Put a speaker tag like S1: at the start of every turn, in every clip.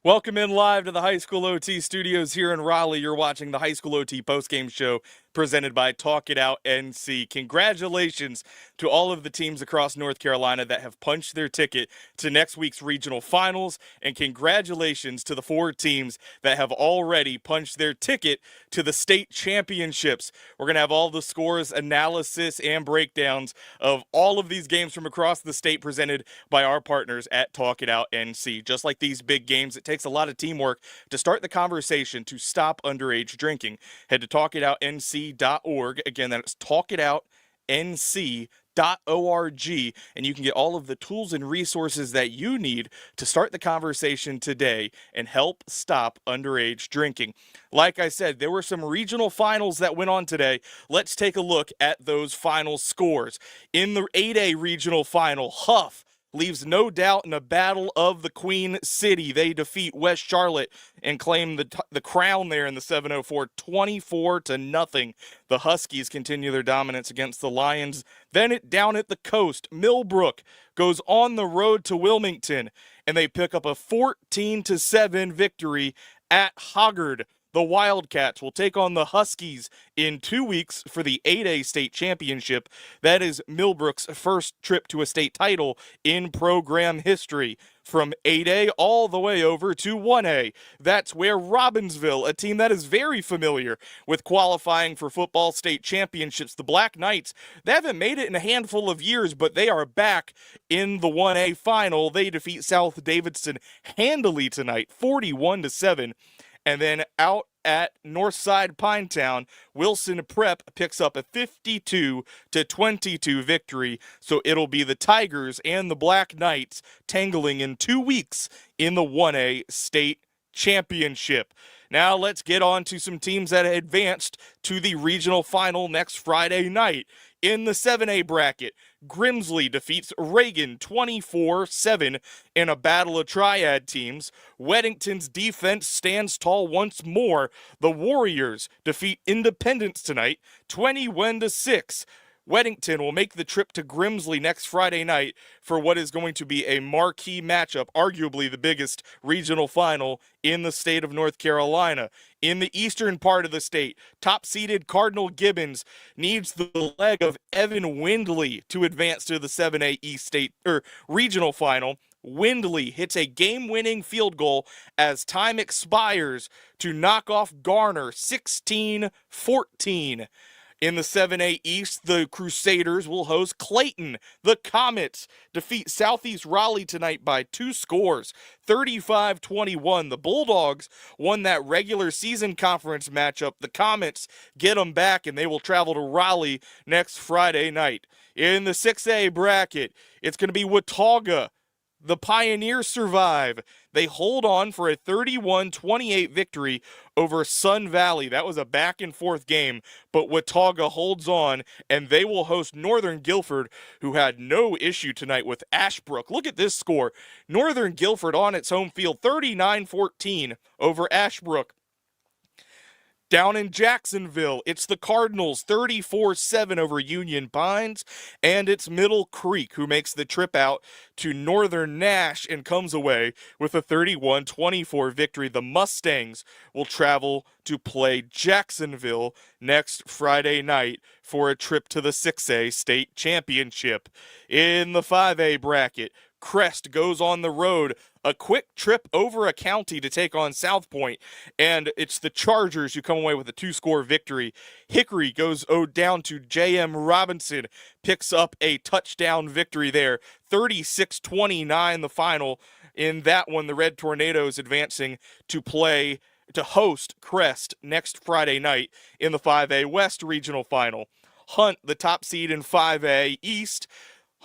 S1: Welcome in live to the High School OT studios here in Raleigh. You're watching the High School OT postgame show presented by Talk It Out NC. Congratulations to all of the teams across North Carolina that have punched their ticket to next week's regional finals, and congratulations to the 4 teams that have already punched their ticket to the state championships. We're going to have all the scores, analysis, and breakdowns of all of these games from across the state presented by our partners at Talk It Out NC. Just like these big games, it takes a lot of teamwork to start the conversation to stop underage drinking. Head to talkitoutnc.org. Again, that's talkitoutnc.org, and you can get all of the tools and resources that you need to start the conversation today and help stop underage drinking. Like I said, there were some regional finals that went on today. Let's take a look at those final scores. In the 8A regional final, Huff leaves no doubt in a battle of the Queen City. They defeat West Charlotte and claim the crown there in the 704, 24-0. The Huskies continue their dominance against the Lions. Then down at the coast, Millbrook goes on the road to Wilmington, and they pick up a 14-7 victory at Hoggard. The Wildcats will take on the Huskies in 2 weeks for the 8A state championship. That is Millbrook's first trip to a state title in program history. From 8A all the way over to 1A. That's where Robbinsville, a team that is very familiar with qualifying for football state championships, the Black Knights, they haven't made it in a handful of years, but they are back in the 1A final. They defeat South Davidson handily tonight, 41-7. And then out at Northside Pinetown, Wilson Prep picks up a 52-22 victory. So it'll be the Tigers and the Black Knights tangling in 2 weeks in the 1A state championship. Now let's get on to some teams that advanced to the regional final next Friday night. In the 7A bracket, Grimsley defeats Reagan 24-7 in a battle of triad teams. Weddington's defense stands tall once more. The Warriors defeat Independence tonight 21-6. Weddington will make the trip to Grimsley next Friday night for what is going to be a marquee matchup, arguably the biggest regional final in the state of North Carolina. In the eastern part of the state, top-seeded Cardinal Gibbons needs the leg of Evan Windley to advance to the 7A East State regional final. Windley hits a game-winning field goal as time expires to knock off Garner 16-14. In the 7A East, the Crusaders will host Clayton. The Comets defeat Southeast Raleigh tonight by 2 scores, 35-21. The Bulldogs won that regular season conference matchup. The Comets get them back, and they will travel to Raleigh next Friday night. In the 6A bracket, it's going to be Watauga. The Pioneers survive. They hold on for a 31-28 victory over Sun Valley. That was a back-and-forth game, but Watauga holds on, and they will host Northern Guilford, who had no issue tonight with Ashbrook. Look at this score. Northern Guilford on its home field, 39-14 over Ashbrook. Down in Jacksonville, it's the Cardinals 34-7 over Union Pines, and it's Middle Creek who makes the trip out to Northern Nash and comes away with a 31-24 victory. The Mustangs will travel to play Jacksonville next Friday night for a trip to the 6A state championship. In the 5A bracket, Crest goes on the road, a quick trip over a county to take on South Point, and it's the Chargers who come away with a 2-score victory. Hickory goes down to J.M. Robinson, picks up a touchdown victory there, 36-29 the final. In that one, the Red Tornadoes advancing to host Crest next Friday night in the 5A West regional final. Hunt, the top seed in 5A East.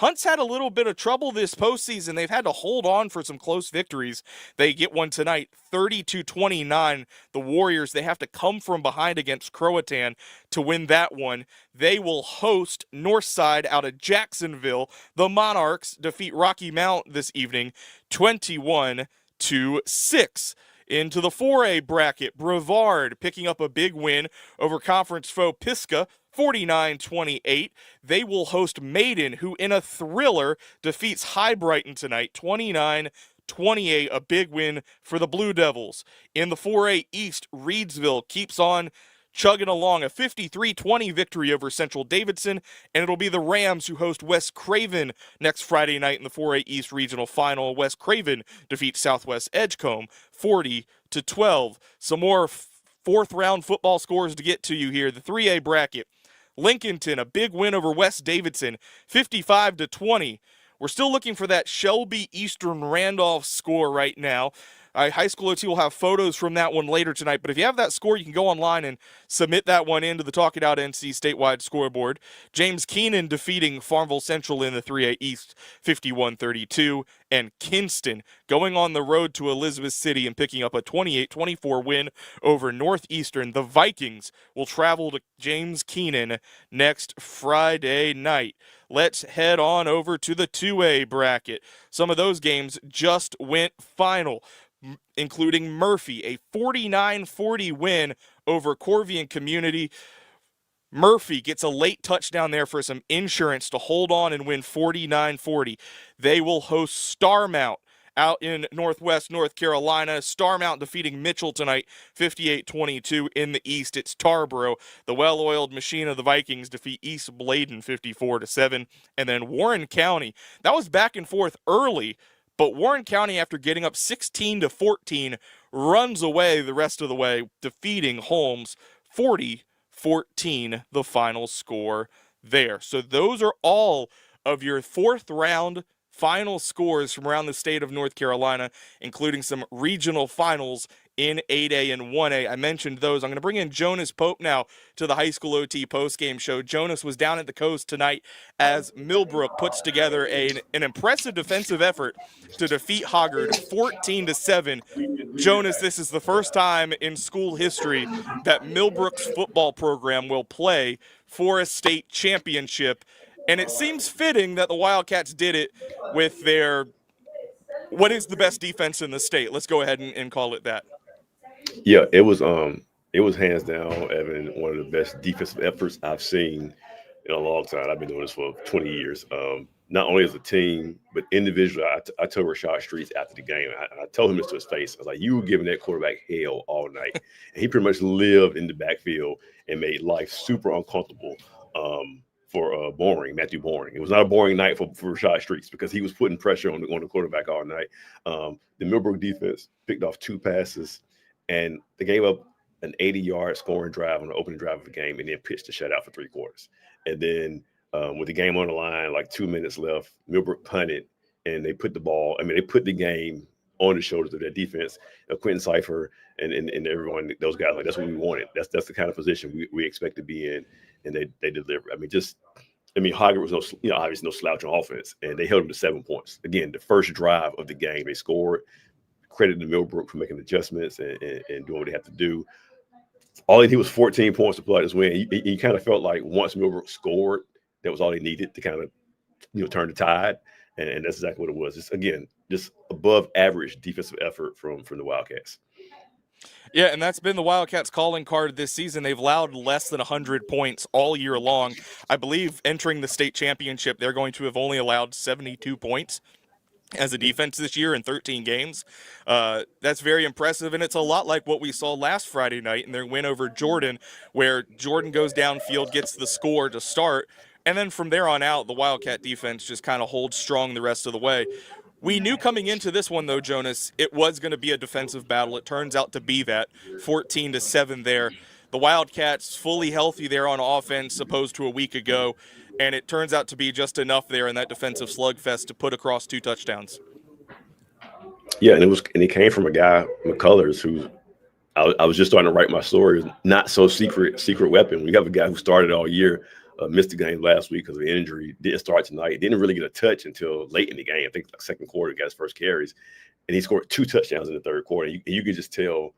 S1: Hunt's had a little bit of trouble this postseason. They've had to hold on for some close victories. They get one tonight, 32-29. The Warriors, they have to come from behind against Croatan to win that one. They will host Northside out of Jacksonville. The Monarchs defeat Rocky Mount this evening, 21-6. Into the 4A bracket, Brevard picking up a big win over conference foe Pisgah, 49-28. They will host Maiden, who in a thriller defeats High Brighton tonight, 29 28, a big win for the Blue Devils. In the 4A East, Reedsville keeps on chugging along, a 53-20 victory over Central Davidson, and it'll be the Rams who host West Craven next Friday night in the 4A East Regional Final. West Craven defeats Southwest Edgecombe 40-12. Some more fourth round football scores to get to you here. The 3A bracket. Lincolnton, a big win over West Davidson, 55-20. We're still looking for that Shelby Eastern Randolph score right now. High School OT will have photos from that one later tonight, but if you have that score, you can go online and submit that one into the Talk It Out NC statewide scoreboard. James Keenan defeating Farmville Central in the 3A East 51-32, and Kinston going on the road to Elizabeth City and picking up a 28-24 win over Northeastern. The Vikings will travel to James Keenan next Friday night. Let's head on over to the 2A bracket. Some of those games just went final, including Murphy, a 49-40 win over Corvian Community. Murphy gets a late touchdown there for some insurance to hold on and win 49-40. They will host Starmount out in Northwest North Carolina. Starmount defeating Mitchell tonight, 58-22. In the East, it's Tarboro. The well-oiled machine of the Vikings defeat East Bladen 54-7. And then Warren County. That was back and forth early, but Warren County, after getting up 16-14, runs away the rest of the way, defeating Holmes 40-14, the final score there. So those are all of your fourth round final scores from around the state of North Carolina, including some regional finals in 8A and 1A. I mentioned those. I'm going to bring in Jonas Pope now to the High School OT postgame show. Jonas was down at the coast tonight as Millbrook puts together an impressive defensive effort to defeat Hoggard 14-7. Jonas, this is the first time in school history that Millbrook's football program will play for a state championship. And it seems fitting that the Wildcats did it with their, what is the best defense in the state? Let's go ahead and call it that.
S2: Yeah, it was hands down, Evan, one of the best defensive efforts I've seen in a long time. I've been doing this for 20 years. Not only as a team, but individually. I told Rashad Streets after the game, I told him this to his face. I was like, you were giving that quarterback hell all night. And he pretty much lived in the backfield and made life super uncomfortable for Matthew Boring. It was not a boring night for Rashad Streets because he was putting pressure on the quarterback all night. The Millbrook defense picked off 2 passes, and they gave up an 80-yard scoring drive on the opening drive of the game and then pitched a shutout for 3 quarters. And then with the game on the line, like 2 minutes left, Millbrook punted, and they put the game on the shoulders of their defense. Quentin Cipher and everyone, those guys, like, that's what we wanted. That's the kind of position we expect to be in, and they delivered. Hoggard was obviously no slouch on offense, and they held them to 7 points. Again, the first drive of the game, they scored. Credit to Millbrook for making adjustments and doing what they have to do. All they did was 14 points to pull out this win. You kind of felt like once Millbrook scored, that was all they needed to kind of turn the tide, and that's exactly what it was. Just above average defensive effort from the Wildcats.
S1: Yeah, and that's been the Wildcats' calling card this season. They've allowed less than 100 points all year long. I believe entering the state championship, they're going to have only allowed 72 points as a defense this year in 13 games. That's very impressive, and it's a lot like what we saw last Friday night in their win over Jordan, where Jordan goes downfield, gets the score to start, and then from there on out, the Wildcat defense just kind of holds strong the rest of the way. We knew coming into this one, though, Jonas, it was going to be a defensive battle. It turns out to be that, 14-7 there. The Wildcats fully healthy there on offense, opposed to a week ago, and it turns out to be just enough there in that defensive slugfest to put across 2 touchdowns.
S2: Yeah, and it came from a guy, McCullers, who I was just starting to write my story. Not so secret weapon. We have a guy who started all year, missed the game last week because of an injury, didn't start tonight, didn't really get a touch until late in the game. I think like second quarter, got his first carries, and he scored 2 touchdowns in the third quarter. You could just tell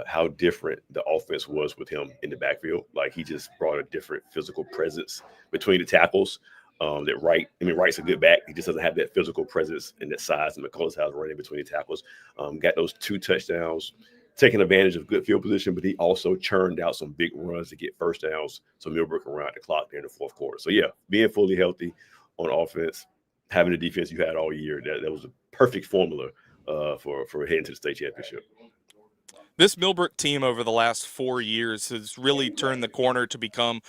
S2: how different the offense was with him in the backfield. Like, he just brought a different physical presence between the tackles. Wright's a good back. He just doesn't have that physical presence and that size and McCullers has running between the tackles. Got those 2 touchdowns, taking advantage of good field position, but he also churned out some big runs to get first downs so Millbrook can run out the clock there in the fourth quarter. So, yeah, being fully healthy on offense, having the defense you had all year, that was a perfect formula for heading to the state championship.
S1: This Millbrook team over the last 4 years has really turned the corner to become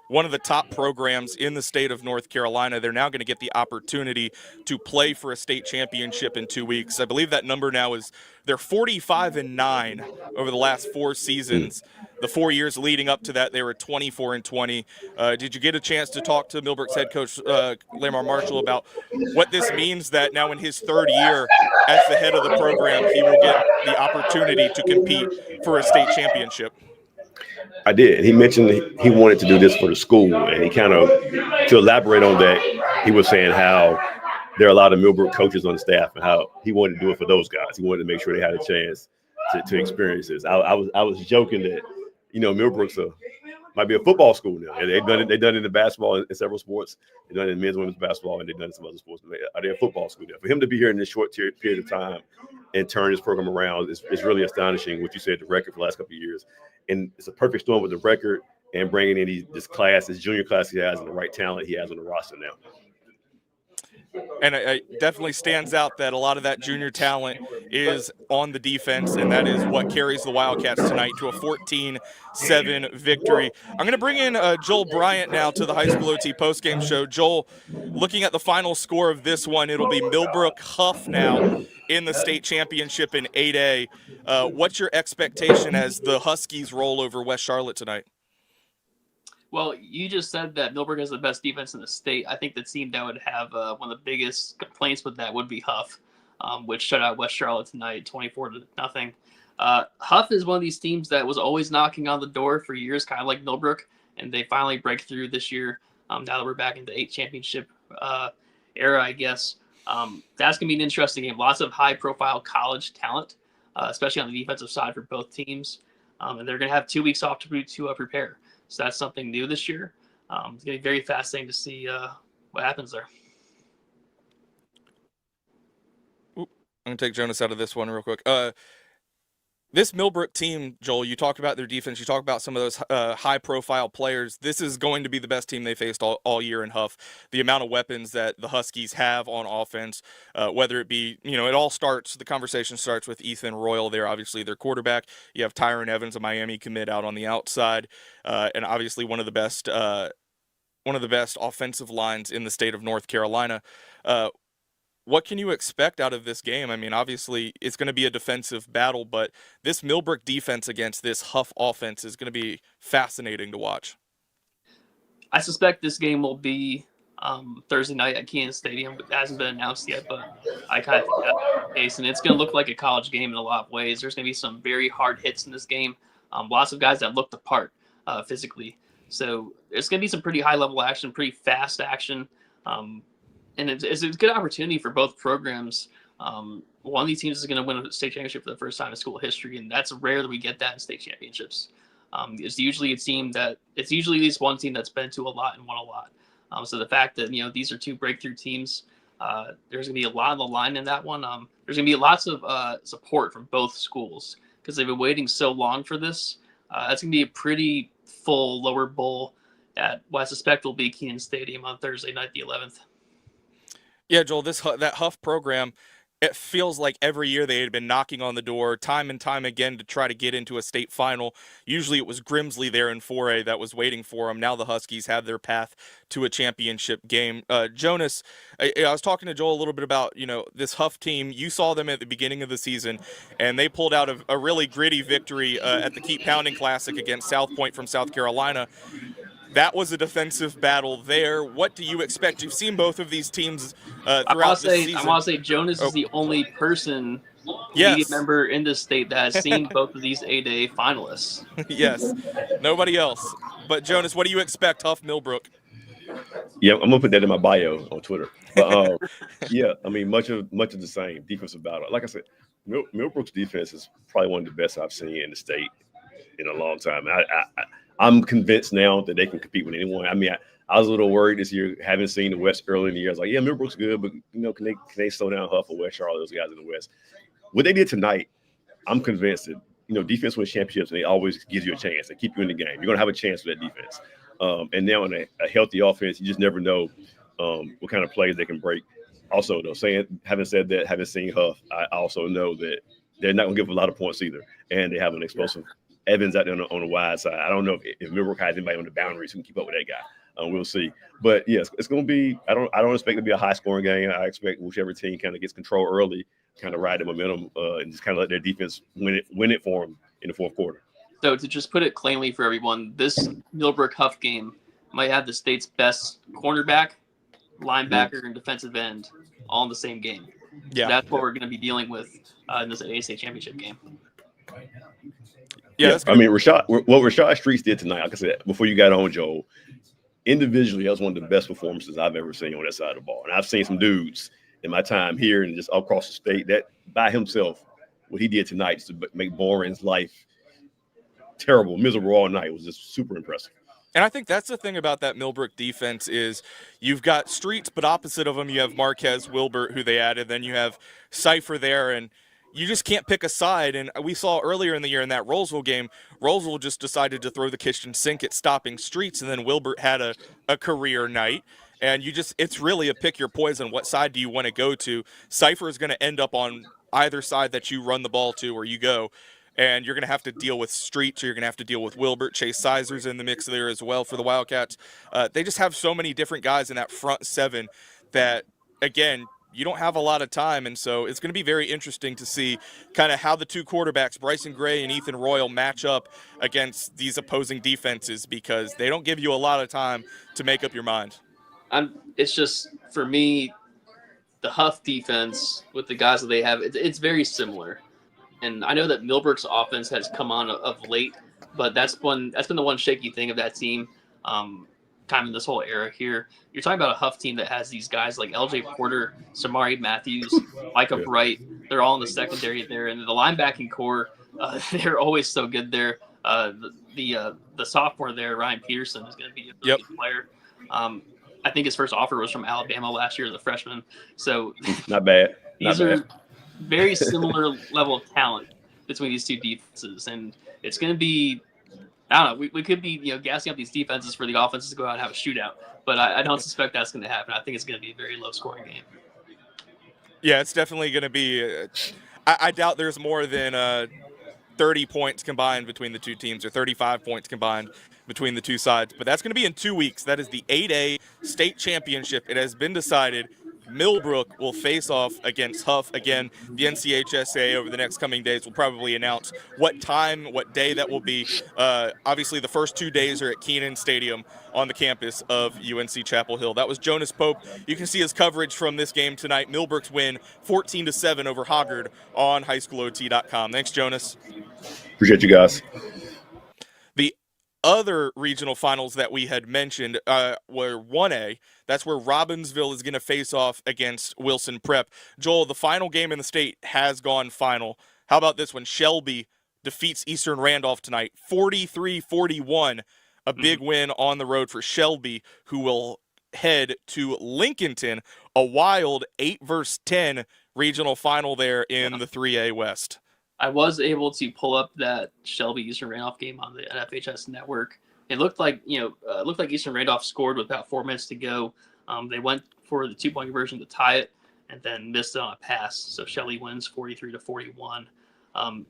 S1: one of the top programs in the state of North Carolina. They're now going to get the opportunity to play for a state championship in 2 weeks. I believe that number now is they're 45-9 over the last 4 seasons. The 4 years leading up to that, they were 24-20. Did you get a chance to talk to Millbrook's head coach, Lamar Marshall, about what this means that now in his 3rd year as the head of the program, he will get the opportunity to compete for a state championship?
S2: I did. And he mentioned he wanted to do this for the school. And he kind of, to elaborate on that, he was saying how there are a lot of Millbrook coaches on the staff and how he wanted to do it for those guys. He wanted to make sure they had a chance to experience this. I was joking that, Millbrook's might be a football school now. And they've done it in basketball in several sports. They've done it in men's and women's basketball, and they've done it in some other sports. Are they a football school now? For him to be here in this short period of time and turn this program around is really astonishing. What you said, the record for the last couple of years. And it's a perfect storm with the record and bringing in this junior class he has, and the right talent he has on the roster now.
S1: And it definitely stands out that a lot of that junior talent is on the defense, and that is what carries the Wildcats tonight to a 14-7 victory. I'm going to bring in Joel Bryant now to the High School OT postgame show. Joel, looking at the final score of this one, it'll be Millbrook Huff now in the state championship in 8A. What's your expectation as the Huskies roll over West Charlotte tonight?
S3: Well, you just said that Millbrook has the best defense in the state. I think the team that would have one of the biggest complaints with that would be Huff, which shut out West Charlotte tonight, 24-0. Huff is one of these teams that was always knocking on the door for years, kind of like Millbrook, and they finally break through this year. Now that we're back in the 8 championship era, I guess. That's going to be an interesting game. Lots of high-profile college talent, especially on the defensive side for both teams. And they're going to have 2 weeks off to prepare. So that's something new this year. It's going to be very fascinating to see what happens there.
S1: I'm going to take Jonas out of this one real quick. This Millbrook team, Joel, you talked about their defense. You talked about some of those high-profile players. This is going to be the best team they faced all year in Huff. The amount of weapons that the Huskies have on offense, whether it be, the conversation starts with Ethan Royal there, obviously their quarterback. You have Tyron Evans, a Miami commit, out on the outside, and obviously one of the best offensive lines in the state of North Carolina. What can you expect out of this game? I mean, obviously, it's going to be a defensive battle, but this Millbrook defense against this Huff offense is going to be fascinating to watch.
S3: I suspect this game will be Thursday night at Kenan Stadium. It hasn't been announced yet, but I kind of think that's the case. And it's going to look like a college game in a lot of ways. There's going to be some very hard hits in this game. Lots of guys that look the part physically. So it's going to be some pretty high-level action, pretty fast action. And it's a good opportunity for both programs. One of these teams is going to win a state championship for the first time in school history, and that's rare that we get that in state championships. It's usually at least one team that's been to a lot and won a lot. So the fact that these are 2 breakthrough teams, there's going to be a lot on the line in that one. There's going to be lots of support from both schools because they've been waiting so long for this. That's going to be a pretty full lower bowl at what I suspect will be Kenan Stadium on Thursday night, the 11th.
S1: Yeah, Joel, that Huff program, it feels like every year they had been knocking on the door time and time again to try to get into a state final. Usually it was Grimsley there in 4A that was waiting for them. Now the Huskies have their path to a championship game. Jonas, I was talking to Joel a little bit about, this Huff team. You saw them at the beginning of the season, and they pulled out a really gritty victory at the Keep Pounding Classic against South Point from South Carolina. That was a defensive battle there. What do you expect? You've seen both of these teams throughout the season.
S3: I want to say Jonas is the only person, media member in this state that has seen both of these 8A finalists. Yes,
S1: nobody else. But Jonas, what do you expect, Huff Millbrook?
S2: Yeah, I'm gonna put that in my bio on Twitter. But yeah, I mean, much of the same defensive battle. Like I said, Millbrook's defense is probably one of the best I've seen in the state in a long time. I'm convinced now that they can compete with anyone. I mean, I was a little worried this year, having seen the West early in the year. I was like, yeah, Millbrook's good, but can they slow down Huff or West Charlotte, those guys in the West? What they did tonight, I'm convinced that defense wins championships, and they always gives you a chance. They keep you in the game. You're gonna have a chance with that defense. And now in a healthy offense, you just never know what kind of plays they can break. Also, though, having said that, having seen Huff, I also know that they're not going to give a lot of points either, and they have an explosive Evans out there on the wide side. I don't know if Millbrook has anybody on the boundaries who can keep up with that guy. We'll see. But yes, it's going to be. I don't expect it to be a high scoring game. I expect whichever team kind of gets control early, kind of ride the momentum, and just kind of let their defense win it for them in the fourth quarter.
S3: So to just put it plainly for everyone, this Millbrook Huff game might have the state's best cornerback, linebacker, and defensive end all in the same game.
S1: Yeah,
S3: so that's what we're going to be dealing with in this ASA championship game.
S2: Yeah, I mean, what Rashad Streets did tonight, like I said, before you got on, Joel, individually, that was one of the best performances I've ever seen on that side of the ball. And I've seen some dudes in my time here and just across the state that by himself, what he did tonight to make Boren's life terrible, miserable all night was just super impressive.
S1: And I think that's the thing about that Millbrook defense is you've got Streets, but opposite of them you have Marquez Wilbert, who they added. Then you have Cypher there, and you just can't pick a side. And we saw earlier in the year in that Rolesville game, Rolesville just decided to throw the kitchen sink at stopping Streets, and then Wilbert had a career night. And it's really a pick your poison. What side do you want to go to? Cypher is going to end up on either side that you run the ball to or you go. And you're going to have to deal with Streets, or you're going to have to deal with Wilbert. Chase Sizer's in the mix there as well for the Wildcats. They just have so many different guys in that front seven that, again, you don't have a lot of time. And so it's going to be very interesting to see kind of how the two quarterbacks, Bryson Gray and Ethan Royal, match up against these opposing defenses, because they don't give you a lot of time to make up your mind.
S3: It's just, for me, the Huff defense with the guys that they have, it's very similar. And I know that Millbrook's offense has come on of late, but that's been the one shaky thing of that team, kind of in this whole era here. You're talking about a Huff team that has these guys like L.J. Porter, Samari Matthews, Micah Bright. They're all in the secondary there, and the linebacking core, they're always so good there. The sophomore there, Ryan Peterson, is going to be a really good player. I think his first offer was from Alabama last year as a freshman. So
S2: not bad.
S3: These are very similar level of talent between these two defenses, and it's going to be, I don't know, we could be gassing up these defenses for the offenses to go out and have a shootout, but I don't suspect that's going to happen. I think it's going to be a very low scoring game.
S1: Yeah, it's definitely going to be I doubt there's more than 30 points combined between the two teams, or 35 points combined between the two sides, but that's going to be in 2 weeks. That is the 8A state championship. It has been decided. Millbrook will face off against Huff. Again, the NCHSAA over the next coming days will probably announce what time, what day that will be. Obviously, the first 2 days are at Keenan Stadium on the campus of UNC Chapel Hill. That was Jonas Pope. You can see his coverage from this game tonight. Millbrook's win 14-7 over Hoggard on HighSchoolOT.com. Thanks, Jonas.
S2: Appreciate you guys.
S1: The other regional finals that we had mentioned were 1A. That's where Robbinsville is going to face off against Wilson Prep. Joel, the final game in the state has gone final. How about this one? Shelby defeats Eastern Randolph tonight, 43-41. A big win on the road for Shelby, who will head to Lincolnton, a wild 8-10 regional final there in the 3A West.
S3: I was able to pull up that Shelby Eastern Randolph game on the NFHS network. It looked like Eastern Randolph scored with about 4 minutes to go. They went for the 2-point conversion to tie it, and then missed it on a pass. So Shelby wins 43-41.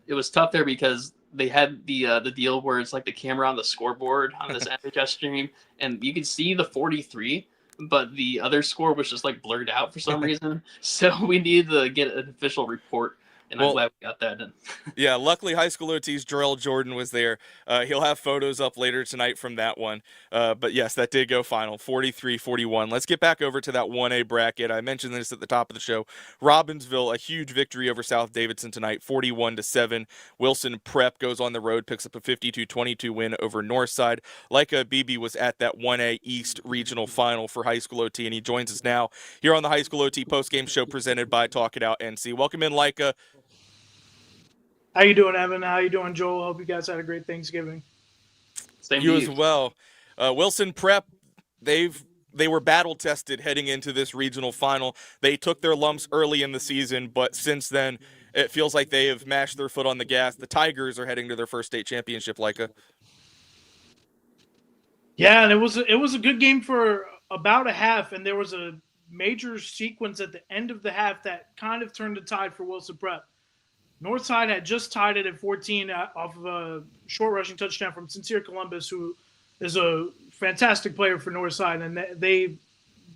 S3: It was tough there because they had the deal where it's like the camera on the scoreboard on this NFHS stream, and you could see the 43, but the other score was just like blurred out for some reason. So we needed to get an official report. And I'm glad we got that done.
S1: Yeah, luckily HighSchoolOT's Jarrell Jordan was there. He'll have photos up later tonight from that one. But yes, that did go final, 43-41. Let's get back over to that 1A bracket. I mentioned this at the top of the show. Robbinsville, a huge victory over South Davidson tonight, 41-7. Wilson Prep goes on the road, picks up a 52-22 win over Northside. Leica Beebe was at that 1A East regional final for HighSchoolOT, and he joins us now here on the HighSchoolOT postgame show presented by Talk It Out NC. Welcome in, Leica.
S4: How you doing, Evan? How you doing, Joel? Hope you guys had a great Thanksgiving.
S3: Same
S1: you as well. Wilson Prep, they were battle tested heading into this regional final. They took their lumps early in the season, but since then it feels like they have mashed their foot on the gas. The Tigers are heading to their first state championship, Leica.
S4: Yeah, and it was a good game for about a half, and there was a major sequence at the end of the half that kind of turned the tide for Wilson Prep. Northside had just tied it at 14 off of a short rushing touchdown from Sincere Columbus, who is a fantastic player for Northside, and they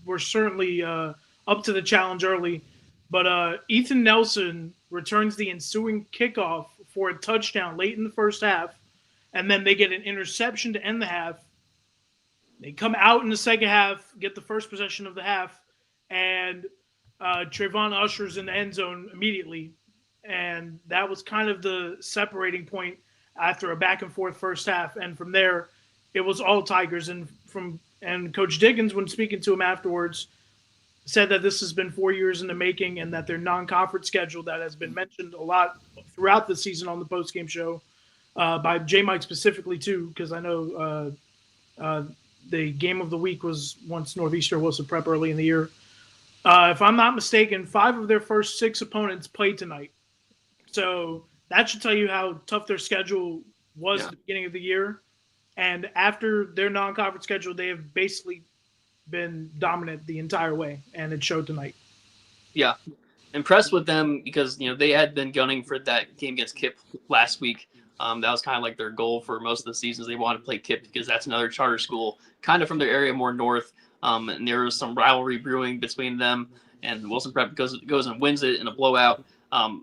S4: were certainly up to the challenge early. But Ethan Nelson returns the ensuing kickoff for a touchdown late in the first half, and then they get an interception to end the half. They come out in the second half, get the first possession of the half, and Trayvon Usher's in the end zone immediately. And that was kind of the separating point after a back and forth first half. And from there, it was all Tigers. And Coach Dickens, when speaking to him afterwards, said that this has been 4 years in the making and that their non-conference schedule that has been mentioned a lot throughout the season on the postgame show by J Mike specifically too, because I know the game of the week was once Northeastern Wilson Prep early in the year. If I'm not mistaken, 5 of their first 6 opponents played tonight. So that should tell you how tough their schedule was at the beginning of the year. And after their non-conference schedule, they have basically been dominant the entire way, and it showed tonight.
S3: Yeah. Impressed with them because, they had been gunning for that game against Kip last week. That was kind of like their goal for most of the seasons. They wanted to play Kip because that's another charter school kind of from their area more north. And there was some rivalry brewing between them, and Wilson Prep goes and wins it in a blowout.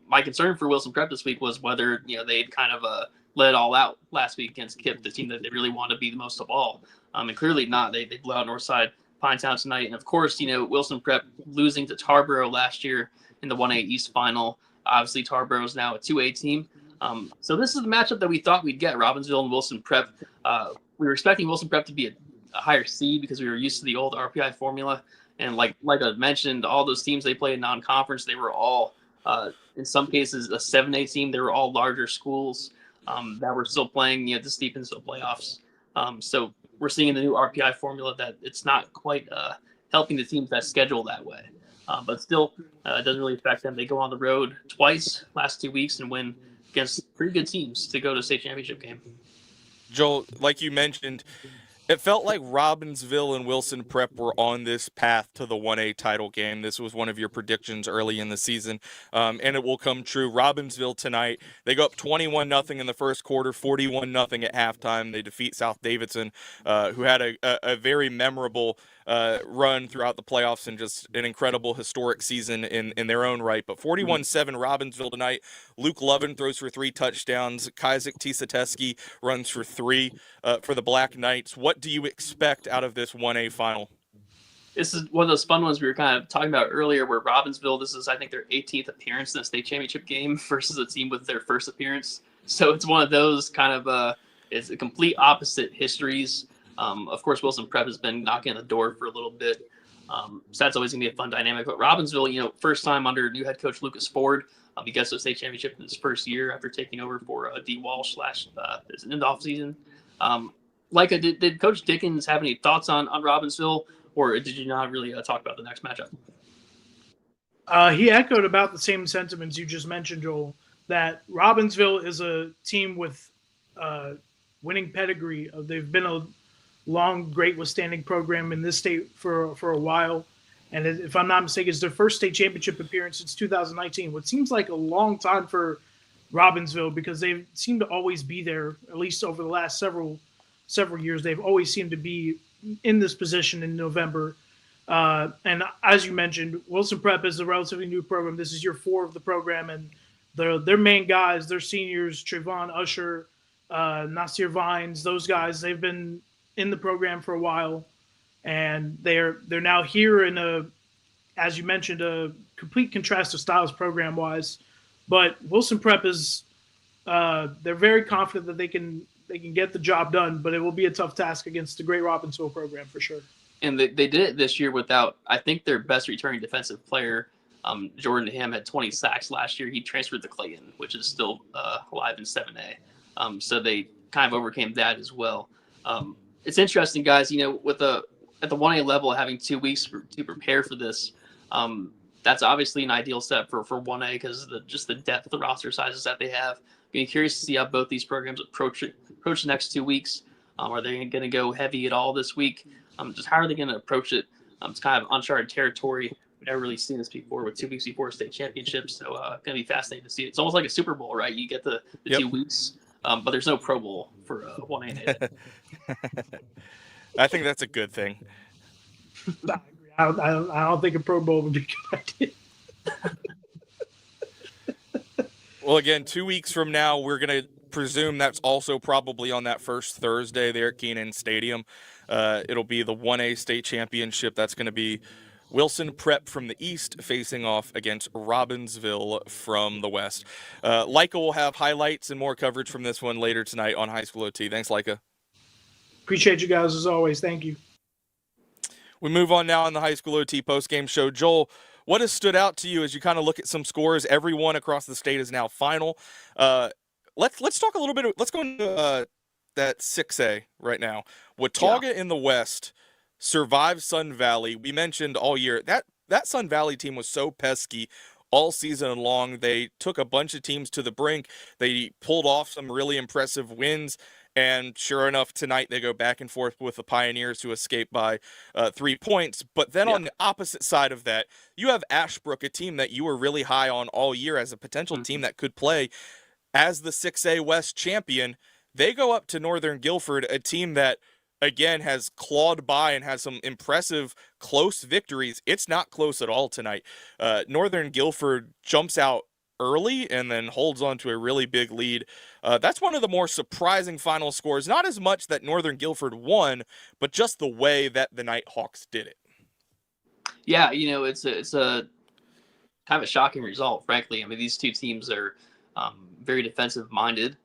S3: My concern for Wilson Prep this week was whether they'd kind of let it all out last week against Kip, the team that they really want to be the most of all. And clearly not. They blew out Northside Pinetown tonight, and of course, Wilson Prep losing to Tarboro last year in the 1A East final. Obviously, Tarboro is now a 2A team. So this is the matchup that we thought we'd get: Robbinsville and Wilson Prep. We were expecting Wilson Prep to be a higher seed because we were used to the old RPI formula. And like I mentioned, all those teams they played in non-conference, they were all, in some cases, a 7A team. They were all larger schools that were still playing this deep into the playoffs. So we're seeing in the new RPI formula that it's not quite helping the teams that schedule that way. But still, it doesn't really affect them. They go on the road twice last 2 weeks and win against pretty good teams to go to state championship game.
S1: Joel, like you mentioned, it felt like Robbinsville and Wilson Prep were on this path to the 1A title game. This was one of your predictions early in the season, and it will come true. Robbinsville tonight, they go up 21-0 in the first quarter, 41-0 at halftime. They defeat South Davidson, who had a very memorable run throughout the playoffs and just an incredible historic season in their own right. But 41-7 Robbinsville tonight. Luke Lovin throws for 3 touchdowns. Kaizek Tisateski runs for 3 for the Black Knights. What do you expect out of this 1A final?
S3: This is one of those fun ones we were kind of talking about earlier where Robbinsville, this is, I think, their 18th appearance in the state championship game versus a team with their first appearance. So it's one of those kind of, it's a complete opposite histories. Of course, Wilson Prep has been knocking on the door for a little bit. So that's always going to be a fun dynamic. But Robbinsville, first time under new head coach Lucas Ford. He gets to the state championship in his first year after taking over for D. Walsh in the offseason. Did Coach Dickens have any thoughts on Robbinsville, or did you not really talk about the next matchup?
S4: He echoed about the same sentiments you just mentioned, Joel, that Robbinsville is a team with winning pedigree. They've been a long, great withstanding program in this state for a while. And if I'm not mistaken, it's their first state championship appearance since 2019, what seems like a long time for Robbinsville because they seem to always be there, at least over the last several years. They've always seemed to be in this position in November. And as you mentioned, Wilson Prep is a relatively new program. This is year 4 of the program, and their main guys, their seniors, Trayvon Usher, Nasir Vines, those guys, they've been in the program for a while. And they're now here in as you mentioned, a complete contrast of styles program wise. But Wilson Prep is they're very confident that they can get the job done, but it will be a tough task against the great Robbinsville program for sure. And
S3: they did it this year without, I think, their best returning defensive player. Jordan Ham had 20 sacks last year. He transferred to Clayton, which is still alive in 7A. So they kind of overcame that as well. It's interesting, guys, at the 1A level, having 2 weeks to prepare for this, that's obviously an ideal step for 1A because of just the depth of the roster sizes that they have. Being curious to see how both these programs approach the next 2 weeks. Are they going to go heavy at all this week? Just how are they going to approach it? It's kind of uncharted territory. We've never really seen this before with 2 weeks before state championships. So it's going to be fascinating to see it. It's almost like a Super Bowl, right? You get the
S1: Yep.
S3: 2 weeks, but there's no Pro Bowl for 1A.
S1: I think that's a good thing.
S4: I agree. I don't think a Pro Bowl would be a good idea.
S1: Well, again, 2 weeks from now, we're going to presume that's also probably on that first Thursday there at Keenan Stadium. It'll be the 1A state championship. That's going to be Wilson Prep from the east facing off against Robbinsville from the west. Leica will have highlights and more coverage from this one later tonight on High School OT. Thanks, Leica.
S4: Appreciate you guys as always. Thank you.
S1: We move on now on the High School OT postgame show. Joel, what has stood out to you as you kind of look at some scores? Everyone across the state is now final. Let's talk a little bit. Let's go into that 6A right now. Watauga in the West survived Sun Valley. We mentioned all year that Sun Valley team was so pesky all season long. They took a bunch of teams to the brink. They pulled off some really impressive wins. And sure enough, tonight they go back and forth with the Pioneers to escape by 3 points. But then on the opposite side of that, you have Ashbrook, a team that you were really high on all year as a potential team that could play as the 6A West champion. They go up to Northern Guilford, a team that, again, has clawed by and has some impressive close victories. It's not close at all tonight. Northern Guilford jumps out early and then holds on to a really big lead. That's one of the more surprising final scores. Not as much that Northern Guilford won, but just the way that the Nighthawks did it.
S3: Yeah, it's a kind of a shocking result, frankly. I mean, these two teams are very defensive minded,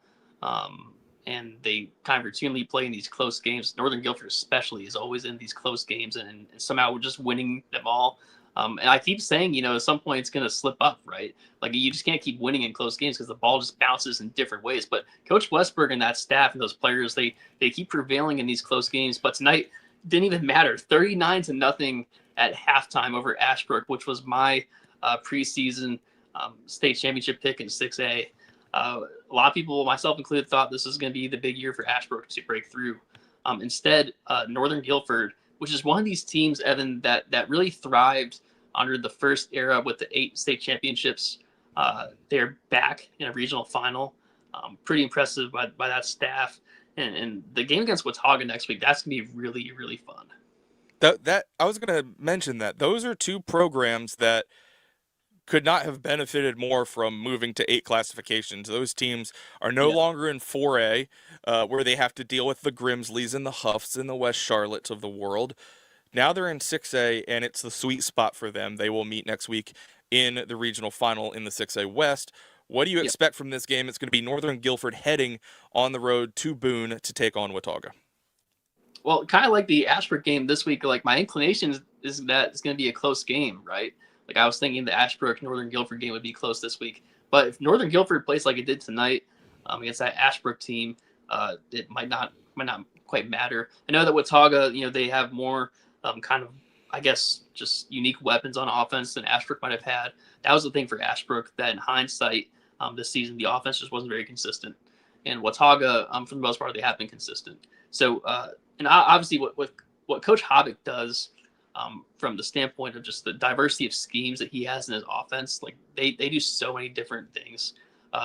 S3: and they kind of routinely play in these close games. Northern Guilford especially is always in these close games, and somehow we're just winning them all. And I keep saying, at some point it's going to slip up, right? Like, you just can't keep winning in close games because the ball just bounces in different ways. But Coach Westberg and that staff and those players, they keep prevailing in these close games. But tonight didn't even matter. 39-0 at halftime over Ashbrook, which was my preseason state championship pick in 6A. A lot of people, myself included, thought this was going to be the big year for Ashbrook to break through. Instead, Northern Guilford, which is one of these teams, Evan, that really thrived under the first era with the 8 state championships. They're back in a regional final. Pretty impressive by that staff. And the game against Watauga next week, that's going to be really, really fun.
S1: That I was going to mention that. Those are two programs that could not have benefited more from moving to 8 classifications. Those teams are no longer in 4A, where they have to deal with the Grimsleys and the Huffs and the West Charlottes of the world. Now they're in 6A, and it's the sweet spot for them. They will meet next week in the regional final in the 6A West. What do you expect from this game? It's going to be Northern Guilford heading on the road to Boone to take on Watauga.
S3: Well, kind of like the Ashbrook game this week, like my inclination is that it's going to be a close game, right? Like, I was thinking the Ashbrook Northern Guilford game would be close this week. But if Northern Guilford plays like it did tonight against that Ashbrook team, it might not quite matter. I know that Watauga, they have more kind of, I guess, just unique weapons on offense than Ashbrook might have had. That was the thing for Ashbrook, that in hindsight, this season, the offense just wasn't very consistent. And Watauga, for the most part, they have been consistent. So, and obviously what Coach Hobbick does, from the standpoint of just the diversity of schemes that he has in his offense, like they do so many different things.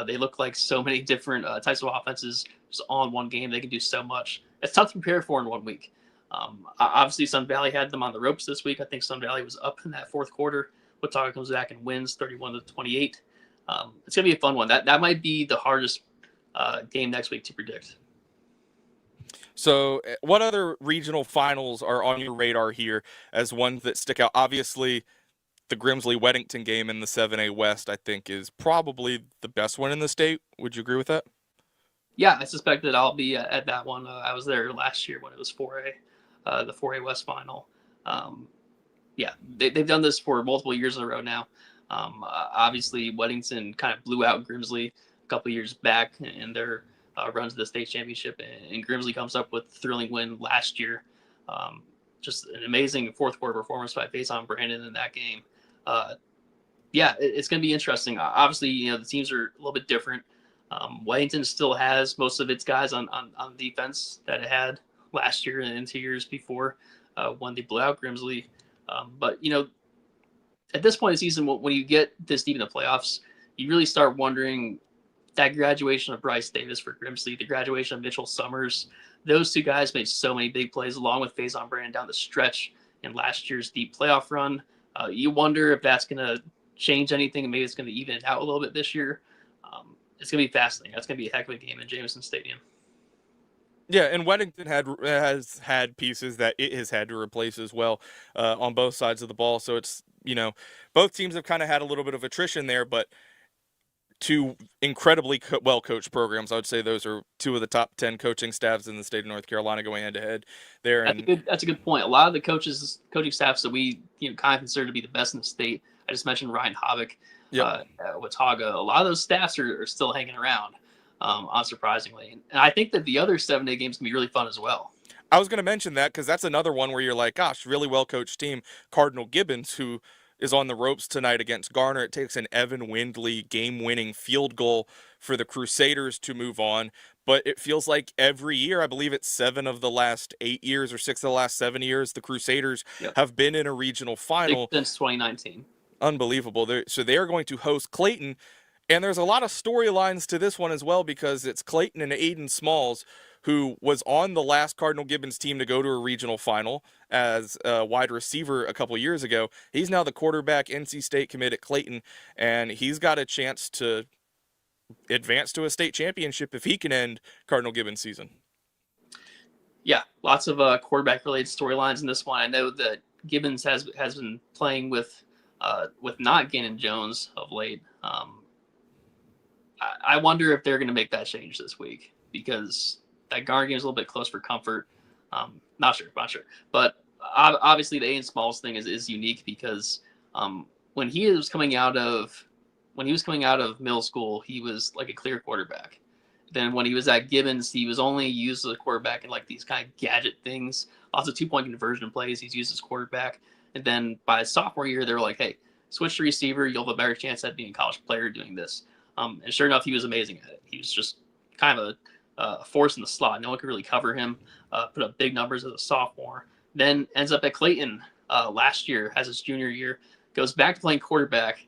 S3: They look like so many different types of offenses just all in one game. They can do so much. It's tough to prepare for in 1 week. Obviously, Sun Valley had them on the ropes this week. I think Sun Valley was up in that fourth quarter. Watauga comes back and wins 31-28. It's going to be a fun one. That might be the hardest game next week to predict.
S1: So what other regional finals are on your radar here as ones that stick out? Obviously, the Grimsley-Weddington game in the 7A West, I think, is probably the best one in the state. Would you agree with that?
S3: Yeah, I suspect that I'll be at that one. I was there last year when it was 4A, the 4A West final. They've done this for multiple years in a row now. Obviously, Weddington kind of blew out Grimsley a couple years back in their runs the state championship, and Grimsley comes up with a thrilling win last year. Just an amazing fourth quarter performance by Faison Brandon in that game. It's going to be interesting. Obviously, the teams are a little bit different. Weddington still has most of its guys on defense that it had last year and 2 years before when they blew out Grimsley. But at this point in the season, when you get this deep in the playoffs, you really start wondering that graduation of Bryce Davis for Grimsley, the graduation of Mitchell Summers. Those two guys made so many big plays along with Faison Brandon down the stretch in last year's deep playoff run. You wonder if that's going to change anything, and maybe it's going to even it out a little bit this year. It's going to be fascinating. That's going to be a heck of a game in Jameson Stadium.
S1: Yeah, and Weddington has had pieces that it has had to replace as well on both sides of the ball. So it's, both teams have kind of had a little bit of attrition there, but two incredibly well-coached programs. I would say those are two of the top 10 coaching staffs in the state of North Carolina going head-to-head there.
S3: That's a good point. A lot of the coaching staffs that we kind of consider to be the best in the state. I just mentioned Ryan Havoc, Watauga. A lot of those staffs are still hanging around, unsurprisingly. And I think that the other 7-day games can be really fun as well.
S1: I was going to mention that because that's another one where you're like, gosh, really well-coached team. Cardinal Gibbons, who is on the ropes tonight against Garner. It takes an Evan Windley game-winning field goal for the Crusaders to move on. But it feels like every year, I believe it's 7 of the last 8 years or 6 of the last 7 years, the Crusaders have been in a regional final.
S3: Since 2019.
S1: Unbelievable. So they are going to host Clayton. And there's a lot of storylines to this one as well because it's Clayton and Aiden Smalls, who was on the last Cardinal Gibbons team to go to a regional final as a wide receiver a couple years ago. He's now the quarterback, NC State commit at Clayton, and he's got a chance to advance to a state championship if he can end Cardinal Gibbons season. Yeah,
S3: lots of quarterback-related storylines in this one. I know that Gibbons has been playing with not Gannon Jones of late. I wonder if they're going to make that change this week because that Garner game is a little bit close for comfort. Not sure. But obviously the Aiden Smalls thing is unique because when he was coming out of middle school, he was like a clear quarterback. Then when he was at Gibbons, he was only used as a quarterback in like these kind of gadget things. Also 2-point conversion plays, he's used as quarterback. And then by his sophomore year, they were like, hey, switch to receiver. You'll have a better chance at being a college player doing this. And sure enough, he was amazing at it. He was just kind of a force in the slot. No one could really cover him. Put up big numbers as a sophomore. Then ends up at Clayton last year, has his junior year. Goes back to playing quarterback.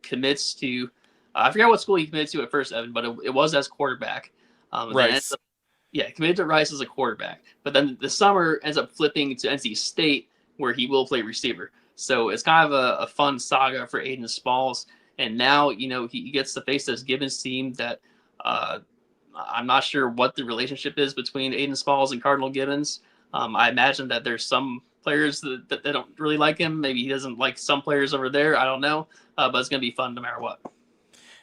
S3: Commits to I forgot what school he committed to at first, Evan, but it was as quarterback.
S1: Rice.
S3: Committed to Rice as a quarterback. But then the summer ends up flipping to NC State, where he will play receiver. So it's kind of a fun saga for Aiden Smalls. And now, he gets to face this Gibbons team that I'm not sure what the relationship is between Aiden Smalls and Cardinal Gibbons. I imagine that there's some players that they don't really like him. Maybe he doesn't like some players over there. I don't know. But it's going to be fun no matter what.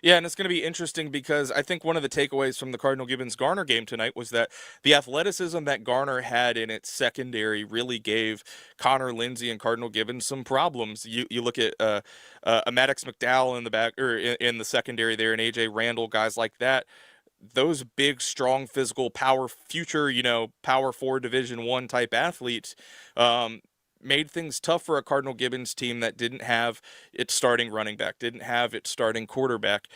S1: Yeah, and it's going to be interesting because I think one of the takeaways from the Cardinal Gibbons-Garner game tonight was that the athleticism that Garner had in its secondary really gave Connor Lindsay and Cardinal Gibbons some problems. You look at Maddox McDowell in the back or in the secondary there, and AJ Randall, guys like that. Those big, strong, physical, power Power 4 Division I type athletes. Made things tough for a Cardinal Gibbons team that didn't have its starting running back, didn't have its starting quarterback.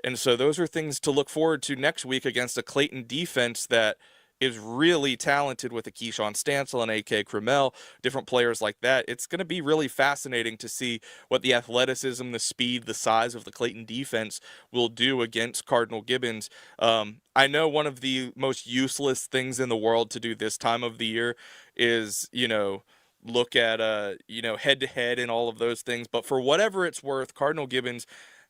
S1: And so those are things to look forward to next week against a Clayton defense that is really talented with a Keyshawn Stansel and A.K. Crummell, different players like that. It's going to be really fascinating to see what the athleticism, the speed, the size of the Clayton defense will do against Cardinal Gibbons. I know one of the most useless things in the world to do this time of the year is, look at head-to-head and all of those things. But for whatever it's worth, Cardinal Gibbons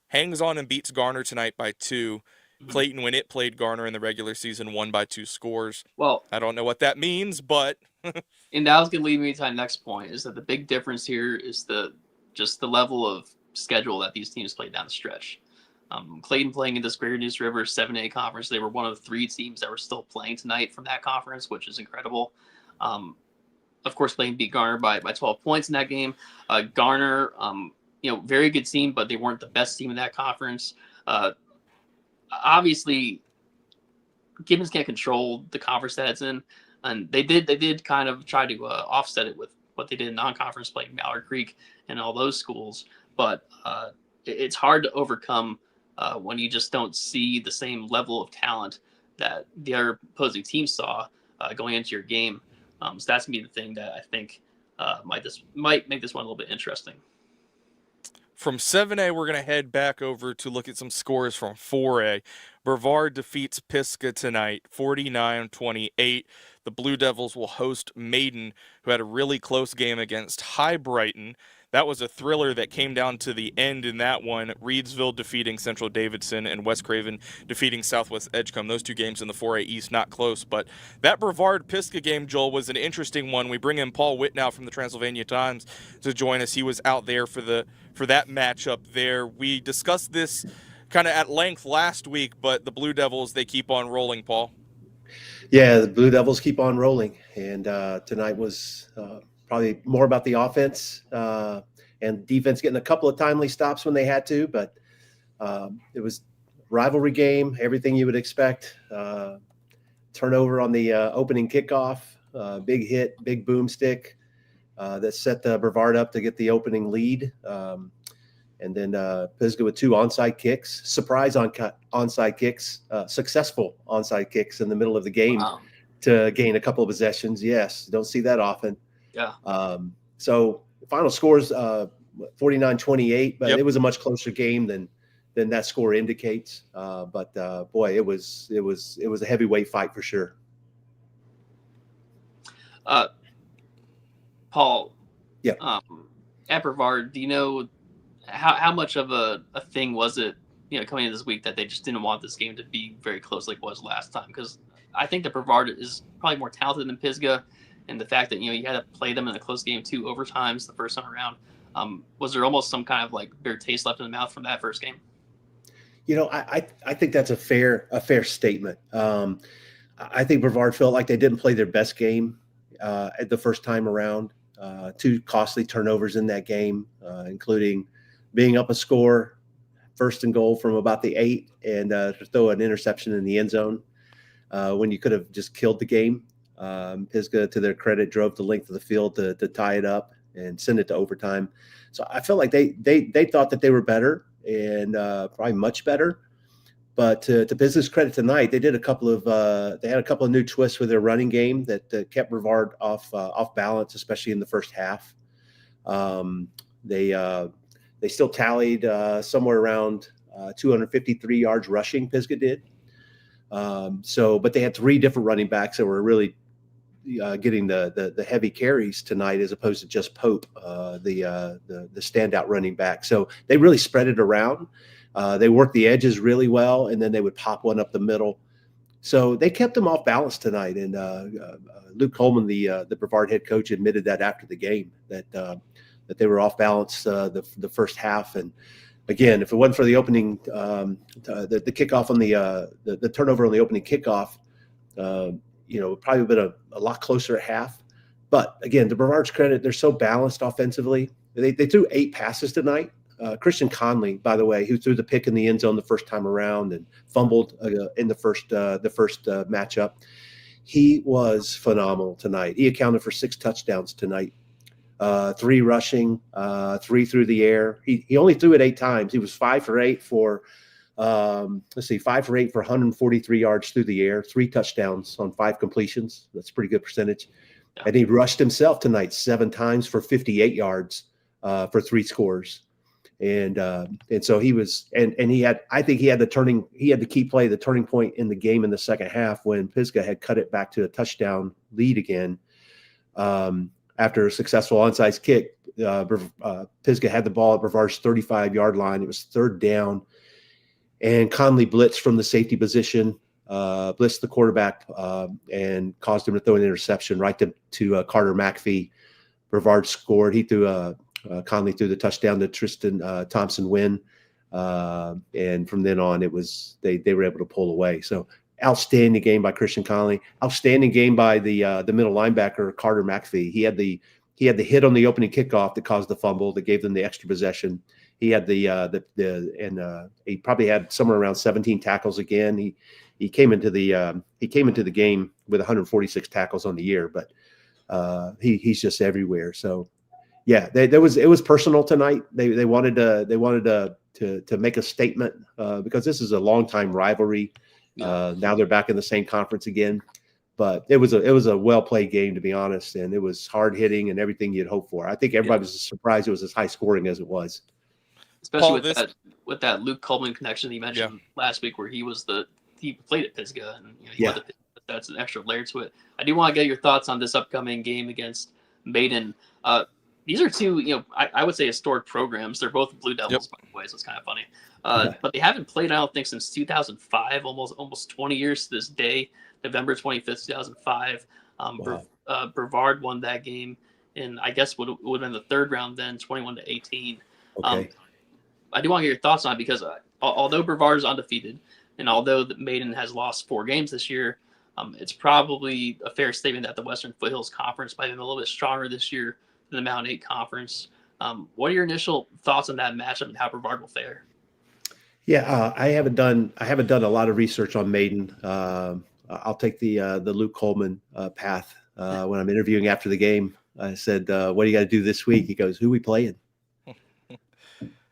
S1: hangs on and beats Garner tonight by 2. Mm-hmm. Clayton, when it played Garner in the regular season, won by 2 scores.
S3: Well,
S1: I don't know what that means, but
S3: and that was going to lead me to my next point, is that the big difference here is the level of schedule that these teams played down the stretch. Clayton playing in this Greater News River 7A conference. They were one of the 3 teams that were still playing tonight from that conference, which is incredible. Of course, Clayton beat Garner by 12 points in that game. Garner, very good team, but they weren't the best team in that conference. Obviously, Gibbons can't control the conference that it's in, and they did kind of try to offset it with what they did in non-conference, playing Mallard Creek and all those schools. But it's hard to overcome when you just don't see the same level of talent that the other opposing team saw going into your game. So that's going to be the thing that I think might make this one a little bit interesting.
S1: From 7A, we're going to head back over to look at some scores from 4A. Brevard defeats Pisgah tonight, 49-28. The Blue Devils will host Maiden, who had a really close game against High Brighton. That was a thriller that came down to the end in that one. Reedsville defeating Central Davidson and West Craven defeating Southwest Edgecombe. Those two games in the 4A East, not close. But that Brevard-Pisgah game, Joel, was an interesting one. We bring in Paul Whitnow from the Transylvania Times to join us. He was out there for that matchup there. We discussed this kind of at length last week, but the Blue Devils, they keep on rolling, Paul.
S5: Yeah, the Blue Devils keep on rolling. And tonight was probably more about the offense and defense getting a couple of timely stops when they had to, but it was rivalry game, everything you would expect. Turnover on the opening kickoff, big hit, big boomstick that set Brevard up to get the opening lead. And then Pisgah with two onside kicks, surprise onside kicks, successful onside kicks in the middle of the game to gain a couple of possessions. Yes, don't see that often.
S3: Yeah.
S5: So final scores 49-28, but It was a much closer game than that score indicates. But boy, it was a heavyweight fight for sure.
S3: Paul.
S5: Yeah.
S3: At Brevard, do you know how much of a thing was it, coming into this week that they just didn't want this game to be very close like it was last time? Because I think that Brevard is probably more talented than Pisgah, and the fact that you had to play them in a close game 2 overtimes the first time around, was there almost some kind of like bitter taste left in the mouth from that first game?
S5: I think that's a fair statement. I think Brevard felt like they didn't play their best game at the first time around. 2 costly turnovers in that game, including being up a score, first and goal from about the 8, and to throw an interception in the end zone when you could have just killed the game. Pisgah, to their credit, drove the length of the field to tie it up and send it to overtime. So I felt like they thought that they were better and probably much better. But to Pisgah's credit tonight, they did a couple of new twists with their running game that kept Brevard off balance, especially in the first half. They still tallied somewhere around 253 yards rushing. Pisgah did. But they had 3 different running backs that were really getting the heavy carries tonight, as opposed to just Pope, the standout running back. So they really spread it around. They worked the edges really well, and then they would pop one up the middle. So they kept them off balance tonight. And Luke Coleman, the Brevard head coach, admitted that after the game, that they were off balance the first half. And again, if it wasn't for the opening, the kickoff on the turnover on the opening kickoff, probably been a lot closer at half. But again, to Brevard's credit, they're so balanced offensively. They threw 8 passes tonight. Christian Conley, by the way, who threw the pick in the end zone the first time around and fumbled in the first matchup, he was phenomenal tonight. He accounted for 6 touchdowns tonight, 3 rushing, 3 through the air. He only threw it 8 times. He was 5 for 8 for 143 yards through the air, 3 touchdowns on 5 completions. That's a pretty good percentage. Yeah. And he rushed himself tonight 7 times for 58 yards for 3 scores. And so he was, and he had, I think he had the key play, the turning point in the game in the second half when Pisgah had cut it back to a touchdown lead again. After a successful onside kick, Pisgah had the ball at Brevard's 35-yard line. It was 3rd down, and Conley blitzed from the safety position, blitzed the quarterback, and caused him to throw an interception right to Carter McAfee. Brevard scored. He threw Conley threw the touchdown to Tristan Thompson-Wynn, and from then on, it was they were able to pull away. So outstanding game by Christian Conley. Outstanding game by the middle linebacker Carter McAfee. He had the hit on the opening kickoff that caused the fumble that gave them the extra possession. He had he probably had somewhere around 17 tackles again. He came into the game with 146 tackles on the year, but he's just everywhere. So. Yeah, it was personal tonight. They wanted to make a statement because this is a longtime rivalry. Now they're back in the same conference again. But it was a well played game, to be honest, and it was hard hitting and everything you'd hope for. I think everybody was surprised it was as high scoring as it was.
S3: Especially with that Luke Coleman connection that you mentioned last week, where he played at Pisgah, and that's an extra layer to it. I do want to get your thoughts on this upcoming game against Maiden. These are two, I would say historic programs. They're both Blue Devils, by the way, so it's kind of funny. But they haven't played, I don't think, since 2005, almost 20 years to this day. November 25th, 2005. Brevard won that game, and I guess would have been the third round then, 21-18.
S5: Okay.
S3: I do want to get your thoughts on it because although Brevard is undefeated, and although the Maiden has lost 4 games this year, it's probably a fair statement that the Western Foothills Conference might have been a little bit stronger this year than the Mountain 8 Conference. What are your initial thoughts on that matchup and how Brevard will fare?
S5: Yeah, I haven't done a lot of research on Maiden. I'll take the Luke Coleman path. When I'm interviewing after the game, I said, "What do you got to do this week?" He goes, "Who we playing?"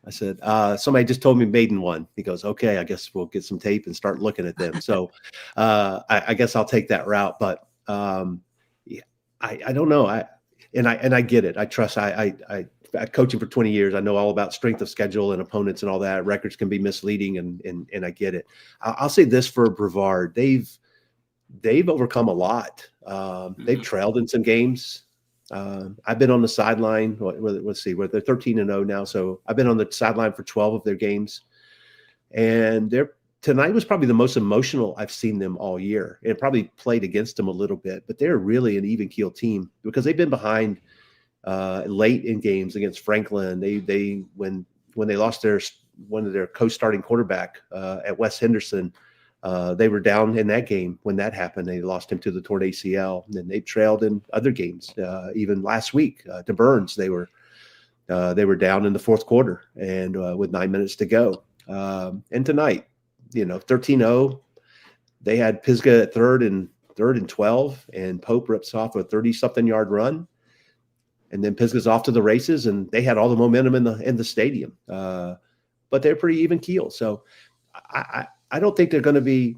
S5: I said, "Somebody just told me Maiden won." He goes, "Okay, I guess we'll get some tape and start looking at them." So I guess I'll take that route. But I don't know. I get it. I trust. I coaching for 20 years. I know all about strength of schedule and opponents and all that. Records can be misleading, and I get it. I'll say this for Brevard: they've overcome a lot. They've trailed in some games. I've been on the sideline. Let's see, they're 13-0 now. So I've been on the sideline for 12 of their games, and tonight was probably the most emotional I've seen them all year. It probably played against them a little bit, but they're really an even keel team because they've been behind late in games against Franklin. When they lost one of their co-starting quarterback at West Henderson. They were down in that game when that happened. They lost him to the torn ACL, and then they trailed in other games. Even last week to Burns, they were down in the fourth quarter and with 9 minutes to go. And tonight, 13-0, they had Pisgah at third and 12, and Pope rips off a 30-something yard run, and then Pisgah's off to the races, and they had all the momentum in the stadium. But they're pretty even keel, so I don't think they're going to be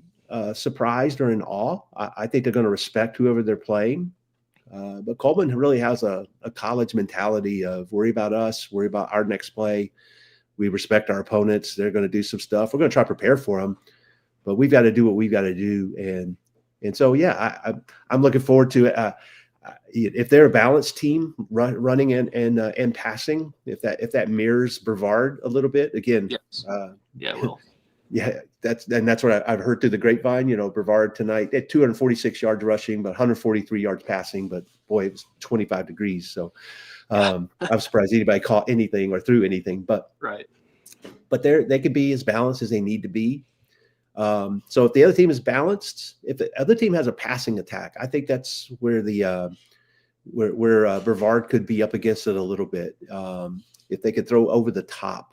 S5: surprised or in awe. I think they're going to respect whoever they're playing. But Coleman really has a college mentality of worry about us, worry about our next play. We respect our opponents. They're going to do some stuff. We're going to try to prepare for them, but we've got to do what we've got to do. And so, yeah, I'm looking forward to it. If they're a balanced team running and passing, if that mirrors Brevard a little bit, again,
S3: yes. It will.
S5: Yeah, that's what I've heard through the grapevine. Brevard tonight at 246 yards rushing, but 143 yards passing. But boy, it was 25 degrees. So I'm surprised anybody caught anything or threw anything. But they could be as balanced as they need to be. So if the other team is balanced, if the other team has a passing attack, I think that's where where Brevard could be up against it a little bit. If they could throw over the top.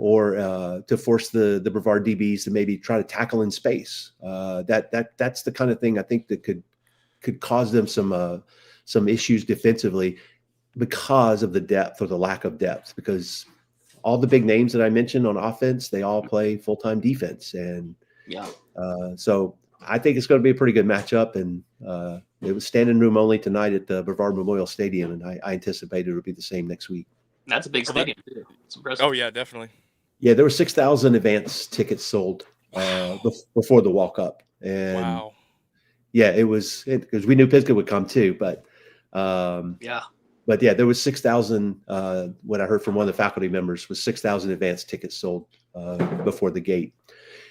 S5: Or to force the Brevard DBs to maybe try to tackle in space. That's the kind of thing I think that could cause them some issues defensively because of the depth or the lack of depth. Because all the big names that I mentioned on offense, they all play full-time defense, and so I think it's going to be a pretty good matchup. And it was standing room only tonight at the Brevard Memorial Stadium, and I anticipate it will be the same next week.
S3: That's a big stadium too. It's impressive.
S1: Oh yeah, definitely.
S5: Yeah, there were 6,000 advance tickets sold before the walk-up. And
S1: wow.
S5: Yeah, it was because we knew Pisgah would come too, but there was 6,000. What I heard from one of the faculty members was 6,000 advance tickets sold before the gate.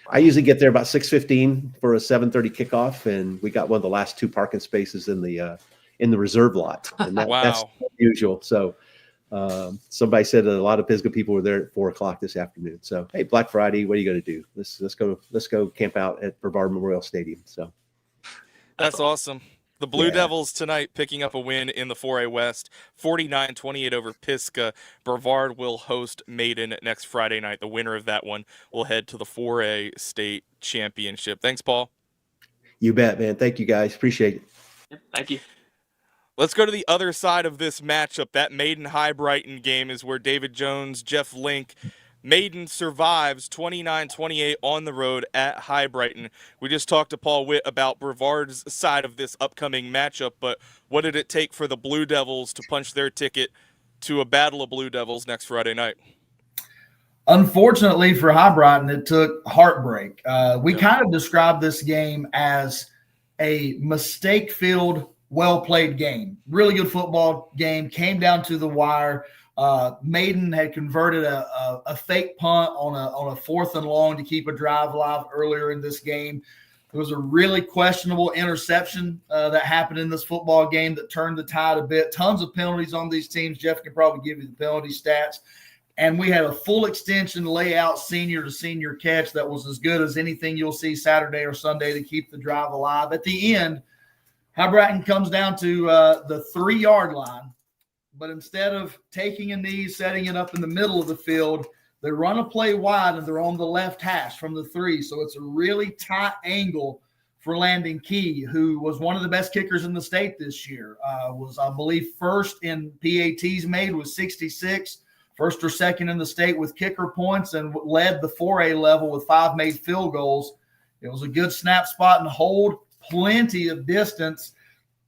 S5: I usually get there about 6:15 for a 7:30 kickoff, and we got one of the last 2 parking spaces in the reserve lot, and that's unusual. So. Somebody said that a lot of Pisgah people were there at 4:00 this afternoon. So, hey, Black Friday, what are you going to do? Let's go camp out at Brevard Memorial Stadium. So,
S1: that's awesome. The Blue Devils tonight picking up a win in the 4A West, 49-28 over Pisgah. Brevard will host Maiden next Friday night. The winner of that one will head to the 4A state championship. Thanks, Paul.
S5: You bet, man. Thank you, guys. Appreciate it.
S3: Yep, thank you.
S1: Let's go to the other side of this matchup. That Maiden High Brighton game is where David Jones, Jeff Link, Maiden survives 29-28 on the road at High Brighton. We just talked to Paul Witt about Brevard's side of this upcoming matchup, but what did it take for the Blue Devils to punch their ticket to a battle of Blue Devils next Friday night?
S6: Unfortunately for High Brighton, it took heartbreak. We kind of described this game as a mistake-filled, well-played game. Really good football game, came down to the wire. Maiden had converted a fake punt on a 4th and long to keep a drive alive earlier in this game. There was a really questionable interception that happened in this football game that turned the tide a bit. Tons of penalties on these teams. Jeff can probably give you the penalty stats. And we had a full extension layout senior to senior catch that was as good as anything you'll see Saturday or Sunday to keep the drive alive. At the end, High Brighton comes down to the 3-yard line. But instead of taking a knee, setting it up in the middle of the field, they run a play wide and they're on the left hash from the 3. So it's a really tight angle for Landon Key, who was one of the best kickers in the state this year. Was, I believe, first in PATs made with 66, first or second in the state with kicker points, and led the 4A level with 5 made field goals. It was a good snap spot and hold, plenty of distance.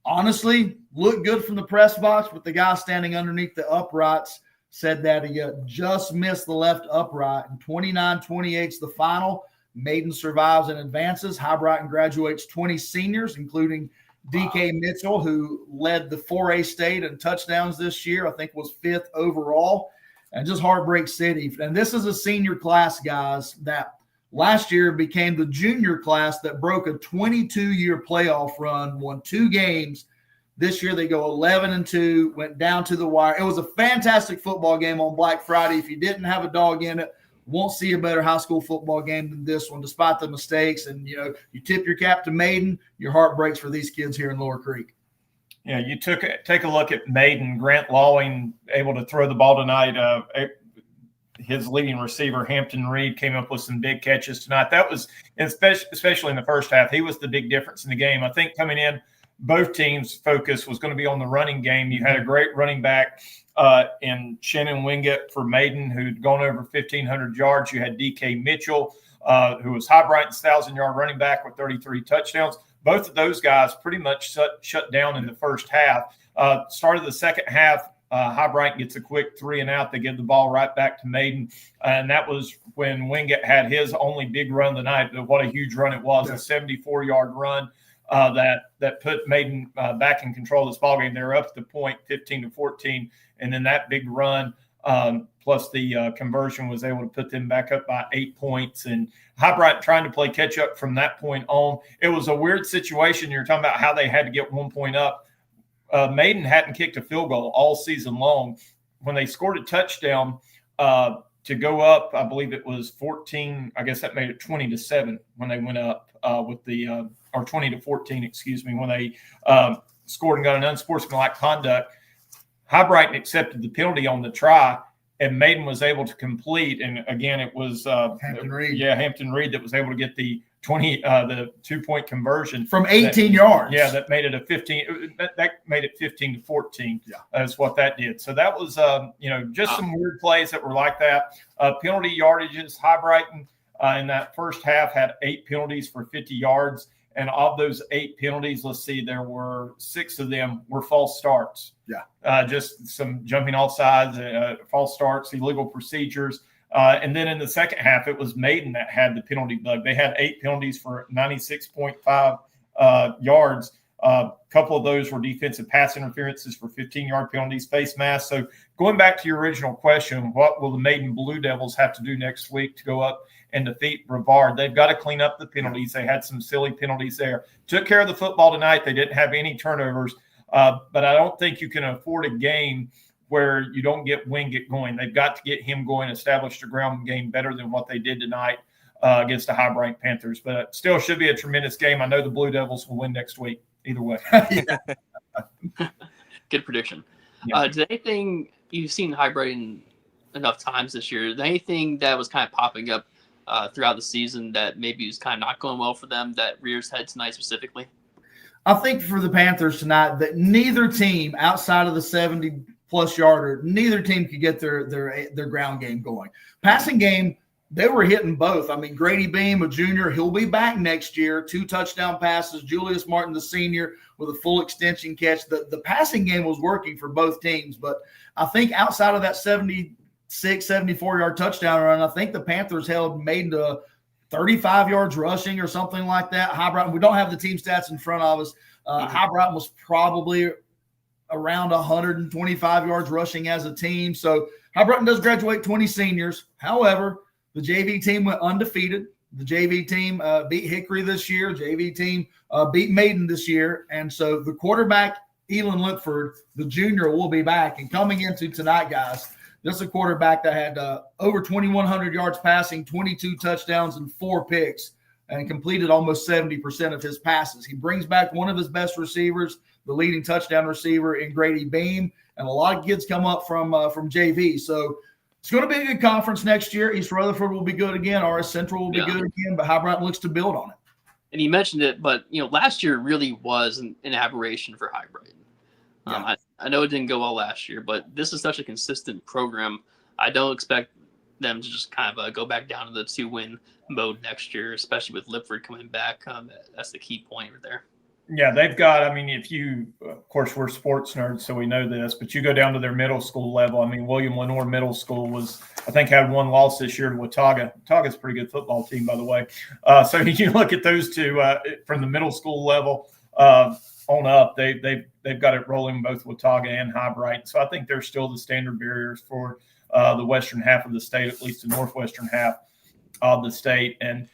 S6: Honestly, looked good from the press box, but the guy standing underneath the uprights said that he just missed the left upright. And 29-28 is the final. Maiden survives and advances. High Brighton graduates 20 seniors, including DK Mitchell, who led the 4A state in touchdowns this year. I think was 5th overall. And just heartbreak city. And this is a senior class, guys, that last year became the junior class that broke a 22-year playoff run, won 2 games. This year they go 11-2, went down to the wire. It was a fantastic football game on Black Friday. If you didn't have a dog in it, won't see a better high school football game than this one, despite the mistakes. And, you know, you tip your cap to Maiden, your heart breaks for these kids here in Lower Creek.
S7: Yeah, you take a look at Maiden. Grant Lawing able to throw the ball tonight. His leading receiver, Hampton Reed, came up with some big catches tonight. That was, especially in the first half, he was the big difference in the game. I think coming in, both teams' focus was going to be on the running game. You had a great running back in Shannon Wingate for Maiden, who'd gone over 1,500 yards. You had DK Mitchell, who was High Brighton's 1,000-yard running back with 33 touchdowns. Both of those guys pretty much shut down in the first half. Started the second half, High Brighton gets a quick 3 and out. They give the ball right back to Maiden. And that was when Wingate had his only big run of the night. What a huge run it was, a 74-yard run that put Maiden back in control of this ballgame. They were up at the point 15-14. And then that big run plus the conversion was able to put them back up by 8 points. And High Brighton trying to play catch up from that point on. It was a weird situation. You're talking about how they had to get 1 point up. Maiden hadn't kicked a field goal all season long. When they scored a touchdown to go up, I believe it was 14. I guess that made it 20-7 when they went up with the or 20-14, excuse me, when they scored and got an unsportsmanlike conduct. High Brighton accepted the penalty on the try, and Maiden was able to complete. And again, it was
S6: Hampton Reed.
S7: Yeah, Hampton Reed that was able to get the 2-point conversion
S6: from 18 yards.
S7: Yeah, that made it a 15. That made it 15-14.
S6: Yeah,
S7: that's what that did. So that was just some weird plays that were like that. Penalty yardages. High Brighton in that first half had 8 penalties for 50 yards. And of those 8 penalties, let's see, there were 6 of them were false starts.
S6: Yeah.
S7: Just some jumping off sides, false starts, illegal procedures. And then in the second half, it was Maiden that had the penalty bug. They had 8 penalties for 96.5 yards. A couple of those were defensive pass interferences for 15-yard penalties, face masks. So going back to your original question, what will the Maiden Blue Devils have to do next week to go up and defeat Brevard? They've got to clean up the penalties. They had some silly penalties there. Took care of the football tonight. They didn't have any turnovers. But I don't think you can afford a game where you don't get Wingate going. They've got to get him going, establish the ground game better than what they did tonight against the High Brighton Panthers. But it still should be a tremendous game. I know the Blue Devils will win next week either way.
S3: Good prediction.
S7: Yeah.
S3: Did anything you've seen High Brighton enough times this year, anything that was kind of popping up throughout the season that maybe was kind of not going well for them that rears head tonight specifically?
S6: I think for the Panthers tonight that neither team outside of the 70 plus yarder. Neither team could get their ground game going. Passing game, they were hitting both. I mean, Grady Beam, a junior, he'll be back next year. 2 touchdown passes. Julius Martin, the senior, with a full extension catch. The passing game was working for both teams. But I think outside of that 76, 74-yard touchdown run, I think the Panthers held Maiden to 35 yards rushing or something like that. High Brighton, we don't have the team stats in front of us. High Brighton was probably around 125 yards rushing as a team. So High Brighton does graduate 20 seniors. However, the JV team went undefeated. The JV team beat Hickory this year. JV team beat Maiden this year. And so the quarterback, Elon Lipford, the junior, will be back. And coming into tonight, guys, this is a quarterback that had over 2,100 yards passing, 22 touchdowns, and 4 picks, and completed almost 70% of his passes. He brings back one of his best receivers, the leading touchdown receiver in Grady Beam, and a lot of kids come up from JV. So it's going to be a good conference next year. East Rutherford will be good again. RS Central will be good again, but High Brighton looks to build on it.
S3: And you mentioned it, but last year really was an aberration for High Brighton. I know it didn't go well last year, but this is such a consistent program. I don't expect them to just kind of go back down to the 2-win mode next year, especially with Lipford coming back. That's the key point right there.
S7: Yeah, they've got, I mean, if you, of course, we're sports nerds, so we know this, but you go down to their middle school level. I mean, William Lenore Middle School I think, had 1 loss this year to Watauga. Watauga's a pretty good football team, by the way. So you look at those two from the middle school level on up, they've got it rolling both Watauga and High Brighton. So I think they're still the standard barriers for the western half of the state, at least the northwestern half of the state. And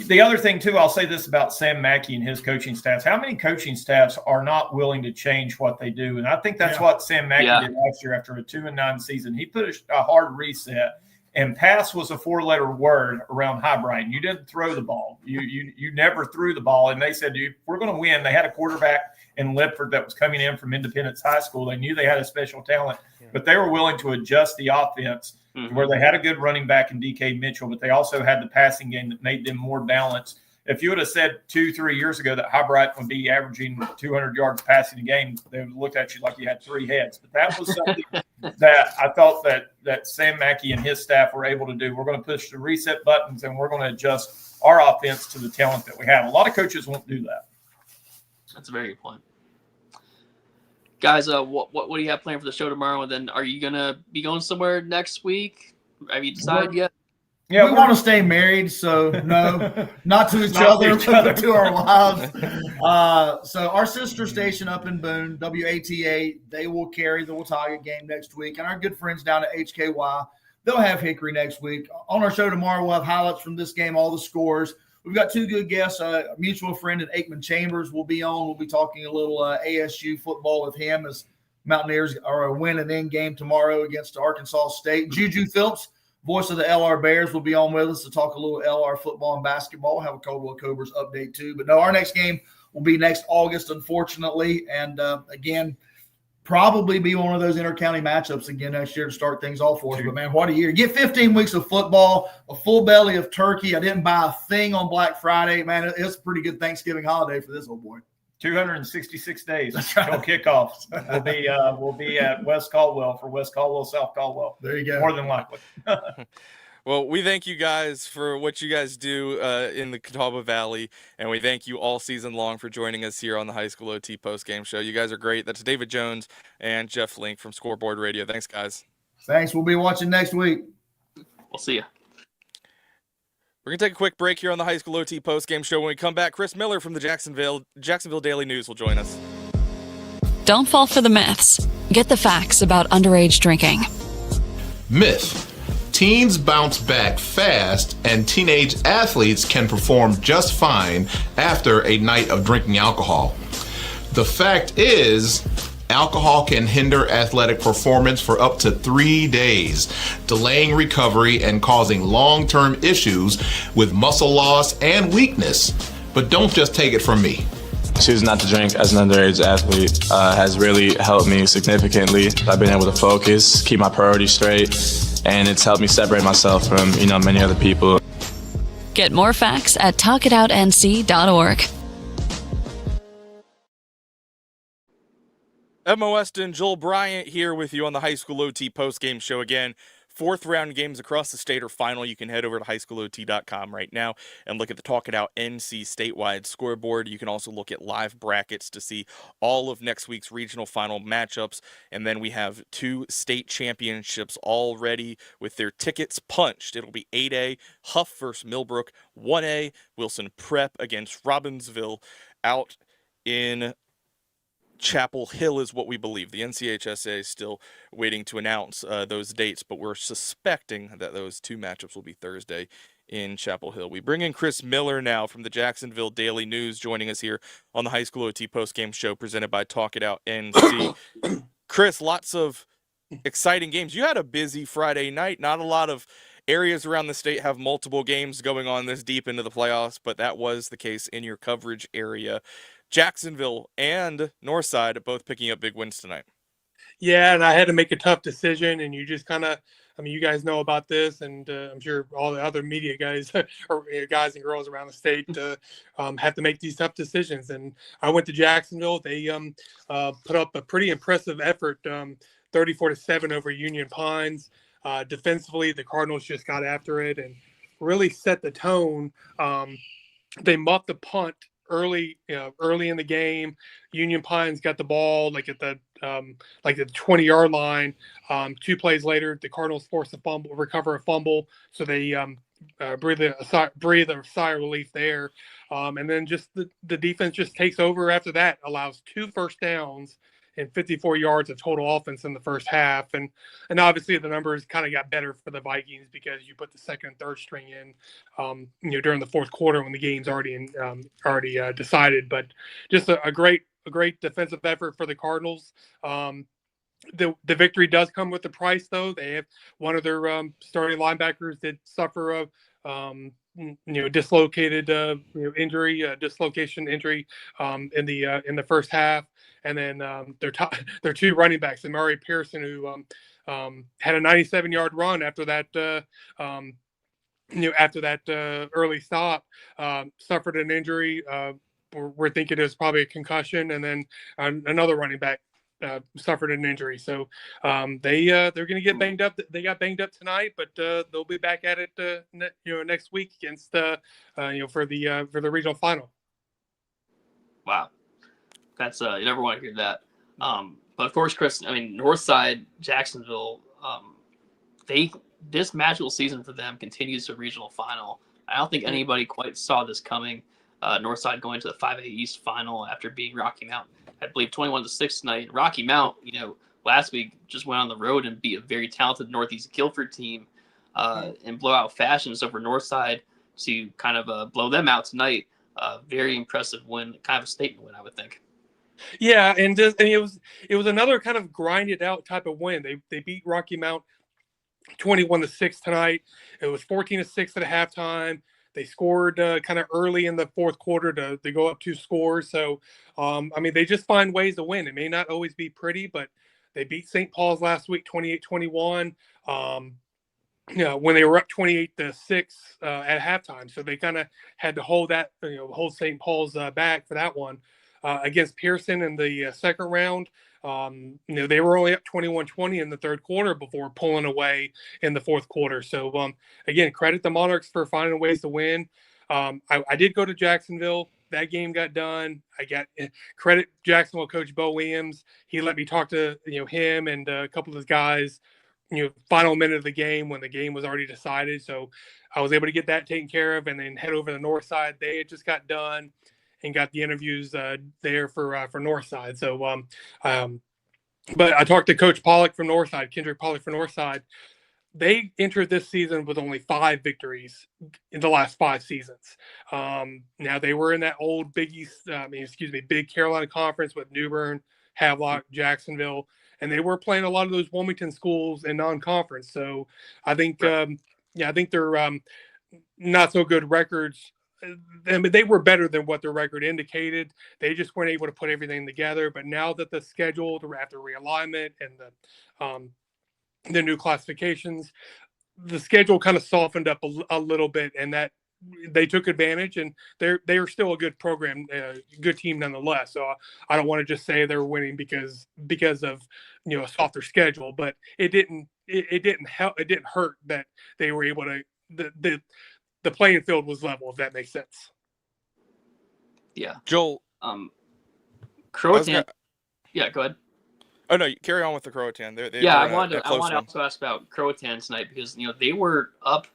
S7: the other thing, too, I'll say this about Sam Mackey and his coaching staffs. How many coaching staffs are not willing to change what they do? And I think that's what Sam Mackey did last year after a 2-9 season. He put a hard reset, and pass was a 4-letter word around High Brighton. You didn't throw the ball. You never threw the ball. And they said, dude, we're going to win. They had a quarterback in Lipford that was coming in from Independence High School. They knew they had a special talent, but they were willing to adjust the offense where they had a good running back in DK Mitchell, but they also had the passing game that made them more balanced. If you would have said 2-3 years ago that High Brighton would be averaging 200 yards passing a game, they would have looked at you like you had 3 heads. But that was something that I thought that Sam Mackey and his staff were able to do. We're going to push the reset buttons, and we're going to adjust our offense to the talent that we have. A lot of coaches won't do that.
S3: That's a very good point. Guys, what do you have planned for the show tomorrow? And then are you going to be going somewhere next week? Have you decided yet?
S6: Yeah, we want to stay married, so no, not to each other, but to our wives. So our sister station up in Boone, WATA, they will carry the Watauga game next week. And our good friends down at HKY, they'll have Hickory next week. On our show tomorrow, we'll have highlights from this game, all the scores. We've got 2 good guests. A mutual friend at Aikman Chambers will be on. We'll be talking a little ASU football with him as Mountaineers are win an end game tomorrow against Arkansas State. Juju Phillips, voice of the LR Bears, will be on with us to talk a little LR football and basketball. We'll have a Caldwell Cobras update too. But no, our next game will be next August, unfortunately. And again, probably be one of those inter-county matchups again next year to start things off for us. But, man, what a year. Get 15 weeks of football, a full belly of turkey. I didn't buy a thing on Black Friday. Man, it's a pretty good Thanksgiving holiday for this old boy.
S7: 266 days until kickoffs. We'll be at West Caldwell for West Caldwell, South Caldwell.
S6: There you go.
S7: More than likely.
S1: Well, we thank you guys for what you guys do in the Catawba Valley, and we thank you all season long for joining us here on the High School OT postgame show. You guys are great. That's David Jones and Jeff Link from Scoreboard Radio. Thanks, guys.
S6: Thanks. We'll be watching next week.
S3: We'll see you.
S1: We're going to take a quick break here on the High School OT postgame show. When we come back, Chris Miller from the Jacksonville Daily News will join us.
S8: Don't fall for the myths. Get the facts about underage drinking.
S9: Myth. Teens bounce back fast and teenage athletes can perform just fine after a night of drinking alcohol. The fact is, alcohol can hinder athletic performance for up to 3 days, delaying recovery and causing long-term issues with muscle loss and weakness. But don't just take it from me.
S10: Choosing not to drink as an underage athlete has really helped me significantly. I've been able to focus, keep my priorities straight, and it's helped me separate myself from, many other people.
S8: Get more facts at talkitoutnc.org.
S1: Moesta and Joel Bryant here with you on the High School OT postgame show again. Fourth round games across the state are final. You can head over to highschoolot.com right now and look at the Talk It Out NC statewide scoreboard. You can also look at live brackets to see all of next week's regional final matchups. And then we have 2 state championships already with their tickets punched. It'll be 8A, Huff versus Millbrook, 1A, Wilson Prep against Robbinsville out in Chapel Hill is what we believe. The NCHSAA is still waiting to announce those dates, but we're suspecting that those 2 matchups will be Thursday in Chapel Hill. We bring in Chris Miller now from the Jacksonville Daily News, joining us here on the High School OT postgame show presented by Talk It Out NC. Chris, lots of exciting games. You had a busy Friday night. Not a lot of areas around the state have multiple games going on this deep into the playoffs, but that was the case in your coverage area. Jacksonville and Northside both picking up big wins tonight.
S11: Yeah, and I had to make a tough decision, and you just kind of, I mean, you guys know about this, and I'm sure all the other media guys or guys and girls around the state have to make these tough decisions. And I went to Jacksonville. They put up a pretty impressive effort, 34-7 over Union Pines. Defensively, the Cardinals just got after it and really set the tone. They muffed the punt early in the game. Union Pines got the ball like at the 20-yard line. 2 plays later, the Cardinals forced recover a fumble, so they breathe a sigh of relief there. And then just the defense just takes over after that, allows 2 first downs and 54 yards of total offense in the first half. And obviously the numbers kind of got better for the Vikings because you put the second and third string in, during the fourth quarter when the game's already decided. But just a great defensive effort for the Cardinals. The victory does come with the price, though. They have one of their starting linebackers did suffer a dislocated dislocation injury in the first half. And then their 2 running backs, and Murray Pearson, who had a 97-yard run after that early stop, suffered an injury. We're thinking it was probably a concussion, and then another running back suffered an injury. So they're going to get banged up. They got banged up tonight, but they'll be back at it next week against for the regional final.
S3: Wow. That's you never want to hear that. But of course, Chris, I mean, Northside, Jacksonville, this magical season for them continues to regional final. I don't think anybody quite saw this coming. Northside going to the 5A East final after beating Rocky Mount, I believe 21-6 tonight. Rocky Mount, last week just went on the road and beat a very talented Northeast Guilford team in blowout fashion. So for Northside to kind of blow them out tonight, very impressive win, kind of a statement win, I would think.
S11: Yeah, and it was another kind of grinded out type of win. They beat Rocky Mount 21-6 tonight. It was 14-6 at halftime. They scored kind of early in the fourth quarter to go up 2 scores. So, they just find ways to win. It may not always be pretty, but they beat St. Paul's last week 28-21. When they were up 28-6 at halftime. So they kind of had to hold St. Paul's back for that one. Against Pearson in the second round, they were only up 21-20 in the third quarter before pulling away in the fourth quarter. So, again, credit the Monarchs for finding ways to win. I did go to Jacksonville. That game got done. I got credit Jacksonville coach Bo Williams. He let me talk to him and a couple of his guys, final minute of the game when the game was already decided. So I was able to get that taken care of and then head over to the north side. They had just got done and got the interviews there for Northside. So, but I talked to Coach Pollock from Northside, Kendrick Pollock from Northside. They entered this season with only 5 victories in the last 5 seasons. Now they were in that old Big Carolina Conference with New Bern, Havelock, Jacksonville, and they were playing a lot of those Wilmington schools in non-conference. So I think, I think they're not so good records. I mean, they were better than what their record indicated. They just weren't able to put everything together. But now that the schedule after realignment and the new classifications, the schedule kind of softened up a little bit, and that they took advantage, and they are still a good program, good team nonetheless. So I don't want to just say they're winning because of a softer schedule, but it didn't help. It didn't hurt that they were able to the playing field was level, if that makes sense.
S3: Yeah,
S1: Joel.
S3: Croatan. Yeah, go ahead.
S1: Oh no, carry on with the Croatan.
S3: I wanted to also ask about Croatan tonight because they were up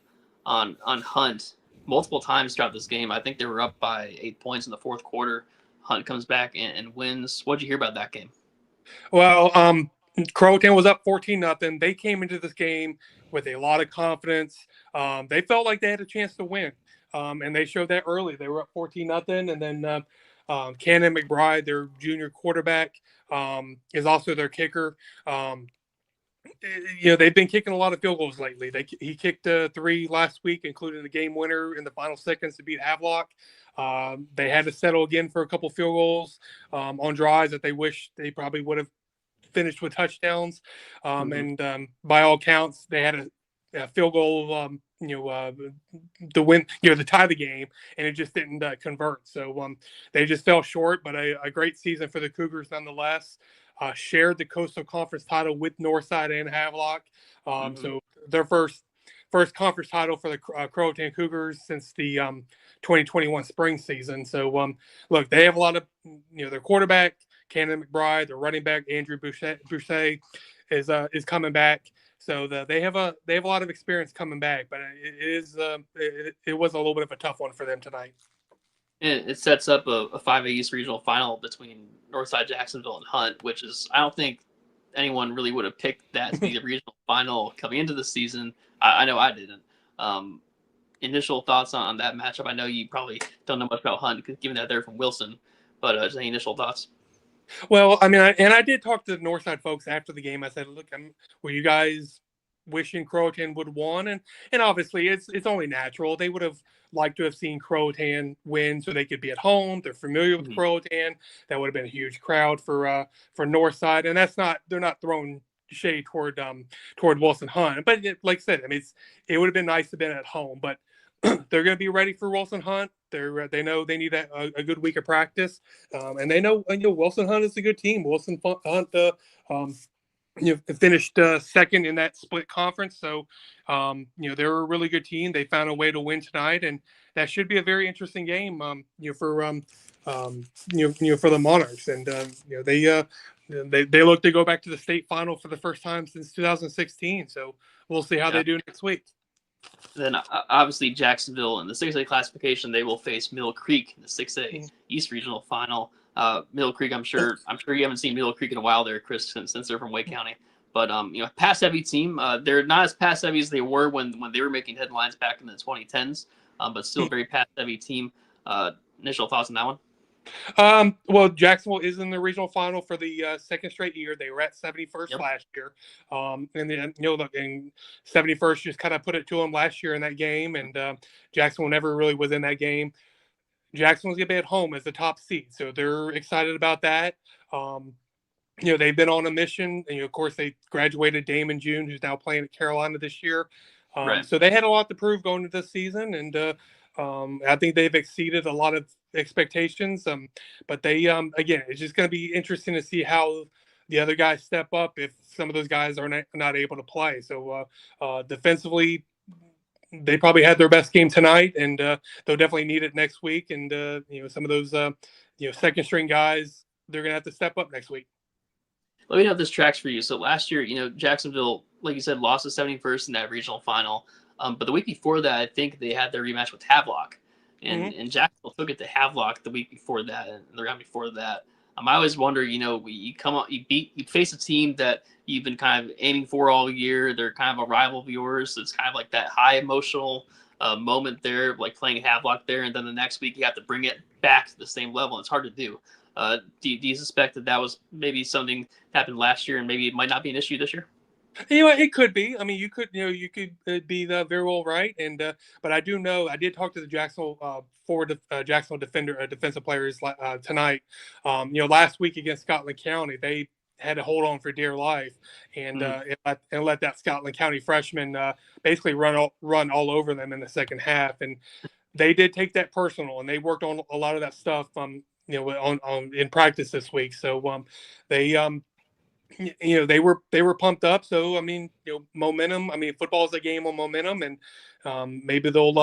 S3: on Hunt multiple times throughout this game. I think they were up by 8 points in the fourth quarter. Hunt comes back and wins. What'd you hear about that game?
S11: Well, Croatan was up 14-0. They came into this game with a lot of confidence. They felt like they had a chance to win, and they showed that early. They were up 14-0, and then Cannon McBride, their junior quarterback, is also their kicker. They've been kicking a lot of field goals lately. He kicked 3 last week, including the game winner in the final seconds to beat Havelock. They had to settle again for a couple field goals on drives that they wish they probably would have finished with touchdowns. And by all counts, they had a field goal, to win, to tie the game, and it just didn't convert. So they just fell short, but a great season for the Cougars nonetheless. Shared the Coastal Conference title with Northside and Havelock. So their first conference title for the Croatan Cougars since the 2021 spring season. So look, they have a lot of, their quarterback, Cannon McBride, their running back, Andrew Boucher is coming back. So they have a lot of experience coming back, but it was a little bit of a tough one for them tonight.
S3: And it sets up a 5A East regional final between Northside, Jacksonville, and Hunt, which is, I don't think anyone really would have picked that to be the regional final coming into the season. I know I didn't. Initial thoughts on that matchup? I know you probably don't know much about Hunt, given that they're from Wilson, but just any initial thoughts?
S11: Well, I mean, I did talk to the Northside folks after the game. I said, look, were you guys wishing Croatan would have won? And obviously it's only natural. They would have liked to have seen Croatan win so they could be at home. They're familiar with Croatan. That would have been a huge crowd for Northside. And they're not throwing shade toward Wilson Hunt. But like I said, I mean, it would have been nice to have been at home, but they're going to be ready for Wilson Hunt. They know they need a good week of practice, and they know Wilson Hunt is a good team. Wilson Hunt finished second in that split conference, so they're a really good team. They found a way to win tonight, and that should be a very interesting game. For the Monarchs, and they look to go back to the state final for the first time since 2016. So we'll see how they do next week.
S3: Then obviously Jacksonville in the 6A classification, they will face Mill Creek in the 6A East Regional Final. Mill Creek, I'm sure you haven't seen Mill Creek in a while there, Chris, since they're from Wake County. But pass heavy team. They're not as pass heavy as they were when they were making headlines back in the 2010s, but still a very pass heavy team. Initial thoughts on that one?
S11: Well, Jacksonville is in the regional final for the second straight year. They were at 71st last year. And then, and 71st just kind of put it to them last year in that game. And Jacksonville never really was in that game. Jacksonville's going to be at home as the top seed. So they're excited about that. They've been on a mission. And, of course, they graduated Damon June, who's now playing at Carolina this year. So they had a lot to prove going into this season. And I think they've exceeded a lot of expectations. But they, again, it's just going to be interesting to see how the other guys step up if some of those guys are not able to play. So defensively, they probably had their best game tonight, and they'll definitely need it next week. And some of those second string guys, they're going to have to step up next week.
S3: Let me know if this tracks for you. So last year, Jacksonville, like you said, lost to 71st in that regional final. But the week before that, I think they had their rematch with Havelock, and Jacksonville took it to Havelock the week before that, and the round before that. I always wonder, you face a team that you've been kind of aiming for all year. They're kind of a rival of yours. It's kind of like that high emotional moment there, like playing Havelock there, and then the next week you have to bring it back to the same level. It's hard to do. Do you suspect that was maybe something happened last year, and maybe it might not be an issue this year?
S11: It could be. I mean, you could be very well right. And but I do know I did talk to the Jacksonville Jacksonville defensive players tonight. Last week against Scotland County, they had to hold on for dear life and let that Scotland County freshman basically run all over them in the second half. And they did take that personal, and they worked on a lot of that stuff, on in practice this week. So they they were pumped up. So I mean, momentum. I mean, football is a game on momentum, and maybe they'll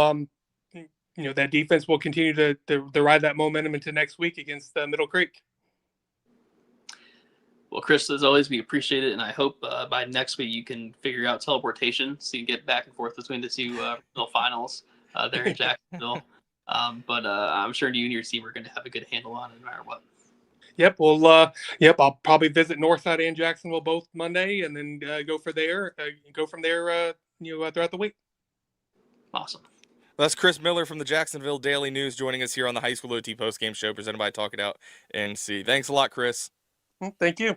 S11: that defense will continue to ride that momentum into next week against Middle Creek.
S3: Well, Chris, as always, we appreciate it, and I hope by next week you can figure out teleportation so you can get back and forth between the two regional finals there in Jacksonville. But I'm sure you and your team are going to have a good handle on it no matter what.
S11: Yep. Well, I'll probably visit Northside and Jacksonville both Monday, and then go from there throughout the week.
S3: Awesome.
S1: That's Chris Miller from the Jacksonville Daily News joining us here on the High School OT postgame show presented by Talk It Out NC. Thanks a lot, Chris.
S11: Thank you.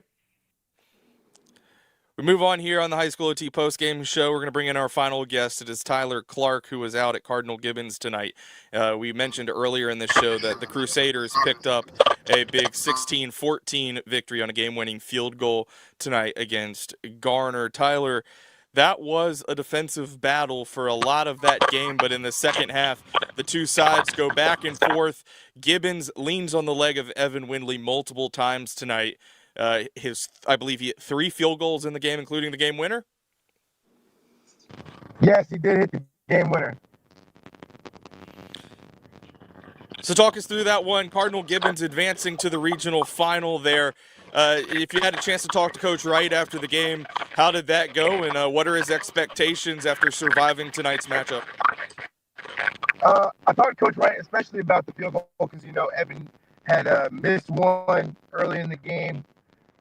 S1: We move on here on the High School OT postgame show. We're going to bring in our final guest. It is Tyler Clark, who was out at Cardinal Gibbons tonight. We mentioned earlier in the show that the Crusaders picked up a big 16-14 victory on a game-winning field goal tonight against Garner. Tyler, that was a defensive battle for a lot of that game, but in the second half, the two sides go back and forth. Gibbons leans on the leg of Evan Windley multiple times tonight. I believe he hit 3 field goals in the game, including the game winner.
S12: Yes, he did hit the game winner.
S1: So talk us through that one. Cardinal Gibbons advancing to the regional final there. If you had a chance to talk to Coach Wright after the game, how did that go, and what are his expectations after surviving tonight's matchup?
S12: I talked to Coach Wright, especially about the field goal, because, Evan had missed one early in the game.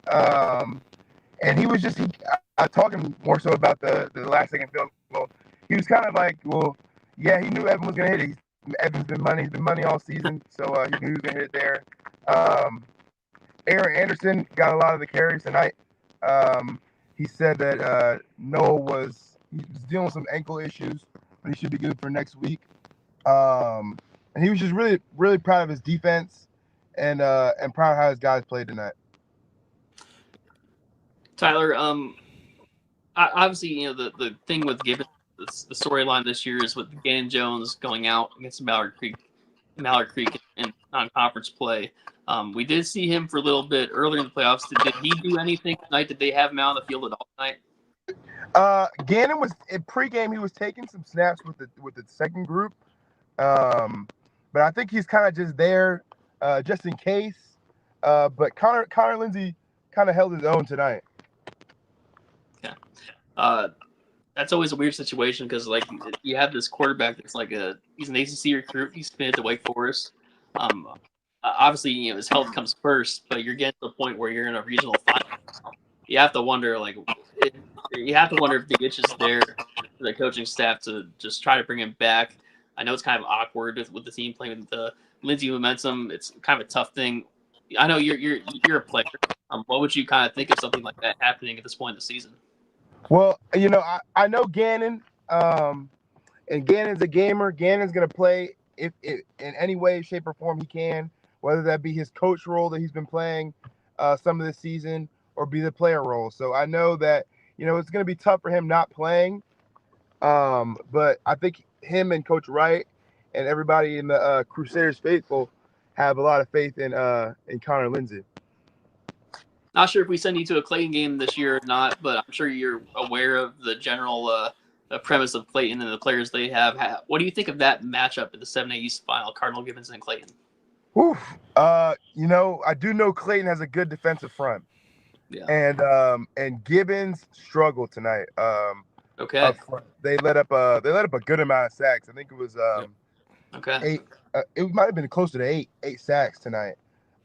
S12: And he was I talked to him more so about the last second field goal. He was kind of like, well, yeah, he knew Evan was going to hit it. Evan's been money all season, so he knew he was going to hit it there. Aaron Anderson got a lot of the carries tonight. He said that Noah was dealing with some ankle issues, but he should be good for next week. And he was just really, really proud of his defense and proud of how his guys played tonight.
S3: Tyler, obviously, the thing with Gibbons, the storyline this year is with Gannon Jones going out against Mallard Creek in non-conference play. We did see him for a little bit earlier in the playoffs. Did he do anything tonight? Did they have him out on the field at all tonight?
S12: Gannon was in pregame. He was taking some snaps with the second group, but I think he's kind of just there just in case. But Connor Lindsay kind of held his own tonight.
S3: Yeah. That's always a weird situation because, you have this quarterback that's he's an ACC recruit. He's committed to Wake Forest. Obviously, his health comes first, but you're getting to the point where you're in a regional final. You have to wonder, if the itch is there for the coaching staff to just try to bring him back. I know it's kind of awkward with the team playing with the Lindsay momentum. It's kind of a tough thing. I know you're a player. What would you kind of think of something like that happening at this point in the season?
S12: Well, I know Gannon, and Gannon's a gamer. Gannon's going to play if in any way, shape, or form he can, whether that be his coach role that he's been playing some of this season or be the player role. So I know that, it's going to be tough for him not playing. But I think him and Coach Wright and everybody in the Crusaders faithful have a lot of faith in Connor Lindsay.
S3: Not sure if we send you to a Clayton game this year or not, but I'm sure you're aware of the general premise of Clayton and the players they have. What do you think of that matchup in the 7A East final, Cardinal Gibbons and Clayton?
S12: Oof. I do know Clayton has a good defensive front.
S3: Yeah.
S12: And Gibbons struggled tonight.
S3: Okay.
S12: They let up a good amount of sacks. I think it was
S3: okay.
S12: 8. It might have been close to 8 sacks tonight.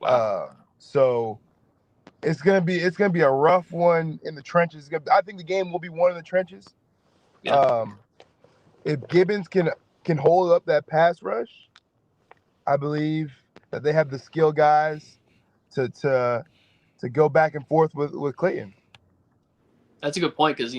S3: Wow.
S12: So it's gonna be a rough one in the trenches. I think the game will be won in the trenches.
S3: Yeah.
S12: If Gibbons can hold up that pass rush, I believe that they have the skill guys to go back and forth with Clayton.
S3: That's a good point because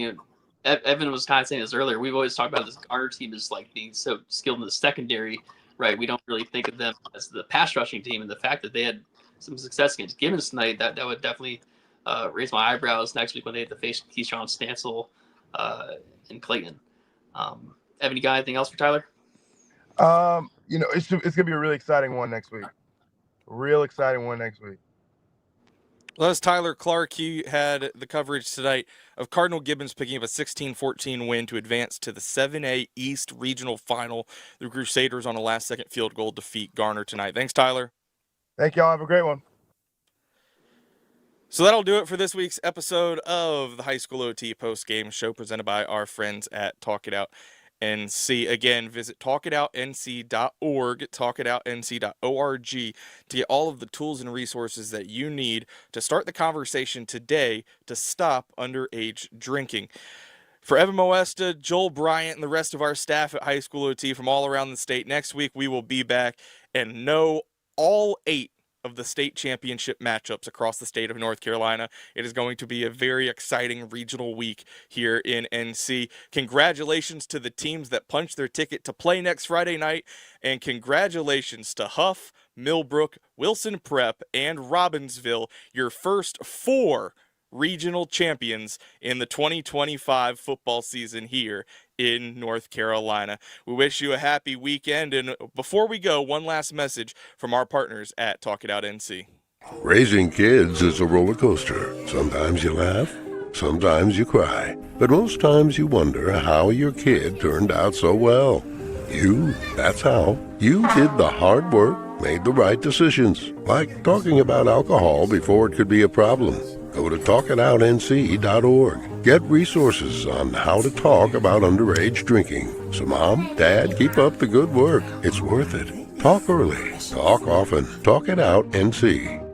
S3: Evan was kind of saying this earlier. We've always talked about this Garner team as being so skilled in the secondary, right? We don't really think of them as the pass rushing team, and the fact that they had some success against Gibbons tonight, that would definitely raise my eyebrows next week when they have to face Keyshawn Stansel and Clayton. Evan, you got anything else for Tyler?
S12: it's gonna be a really exciting one next week. Real exciting one next week.
S1: Well, that's Tyler Clark. He had the coverage tonight of Cardinal Gibbons picking up a 16-14 win to advance to the 7A East Regional Final. The Crusaders on a last-second field goal defeat Garner tonight. Thanks, Tyler.
S12: Thank y'all. Have a great one.
S1: So that'll do it for this week's episode of the High School OT post-game show presented by our friends at Talk It Out NC. Again, visit talkitoutnc.org, talkitoutnc.org to get all of the tools and resources that you need to start the conversation today to stop underage drinking. For Evan Moesta, Joel Bryant, and the rest of our staff at High School OT from all around the state, next week we will be back and know all 8 of the state championship matchups across the state of North Carolina. It is going to be a very exciting regional week here in NC. Congratulations to the teams that punched their ticket to play next Friday night, and congratulations to Huff, Millbrook, Wilson Prep, and Robbinsville, your first 4 regional champions in the 2025 football season here in North Carolina. We wish you a happy weekend, and before we go, one last message from our partners at Talk It Out NC.
S13: Raising kids is a roller coaster. Sometimes you laugh, sometimes you cry, but most times you wonder how your kid turned out so well. That's how. You did the hard work, made the right decisions, like talking about alcohol before it could be a problem. Go to talkitoutnc.org. Get resources on how to talk about underage drinking. So Mom, Dad, keep up the good work. It's worth it. Talk early. Talk often. Talk It Out NC.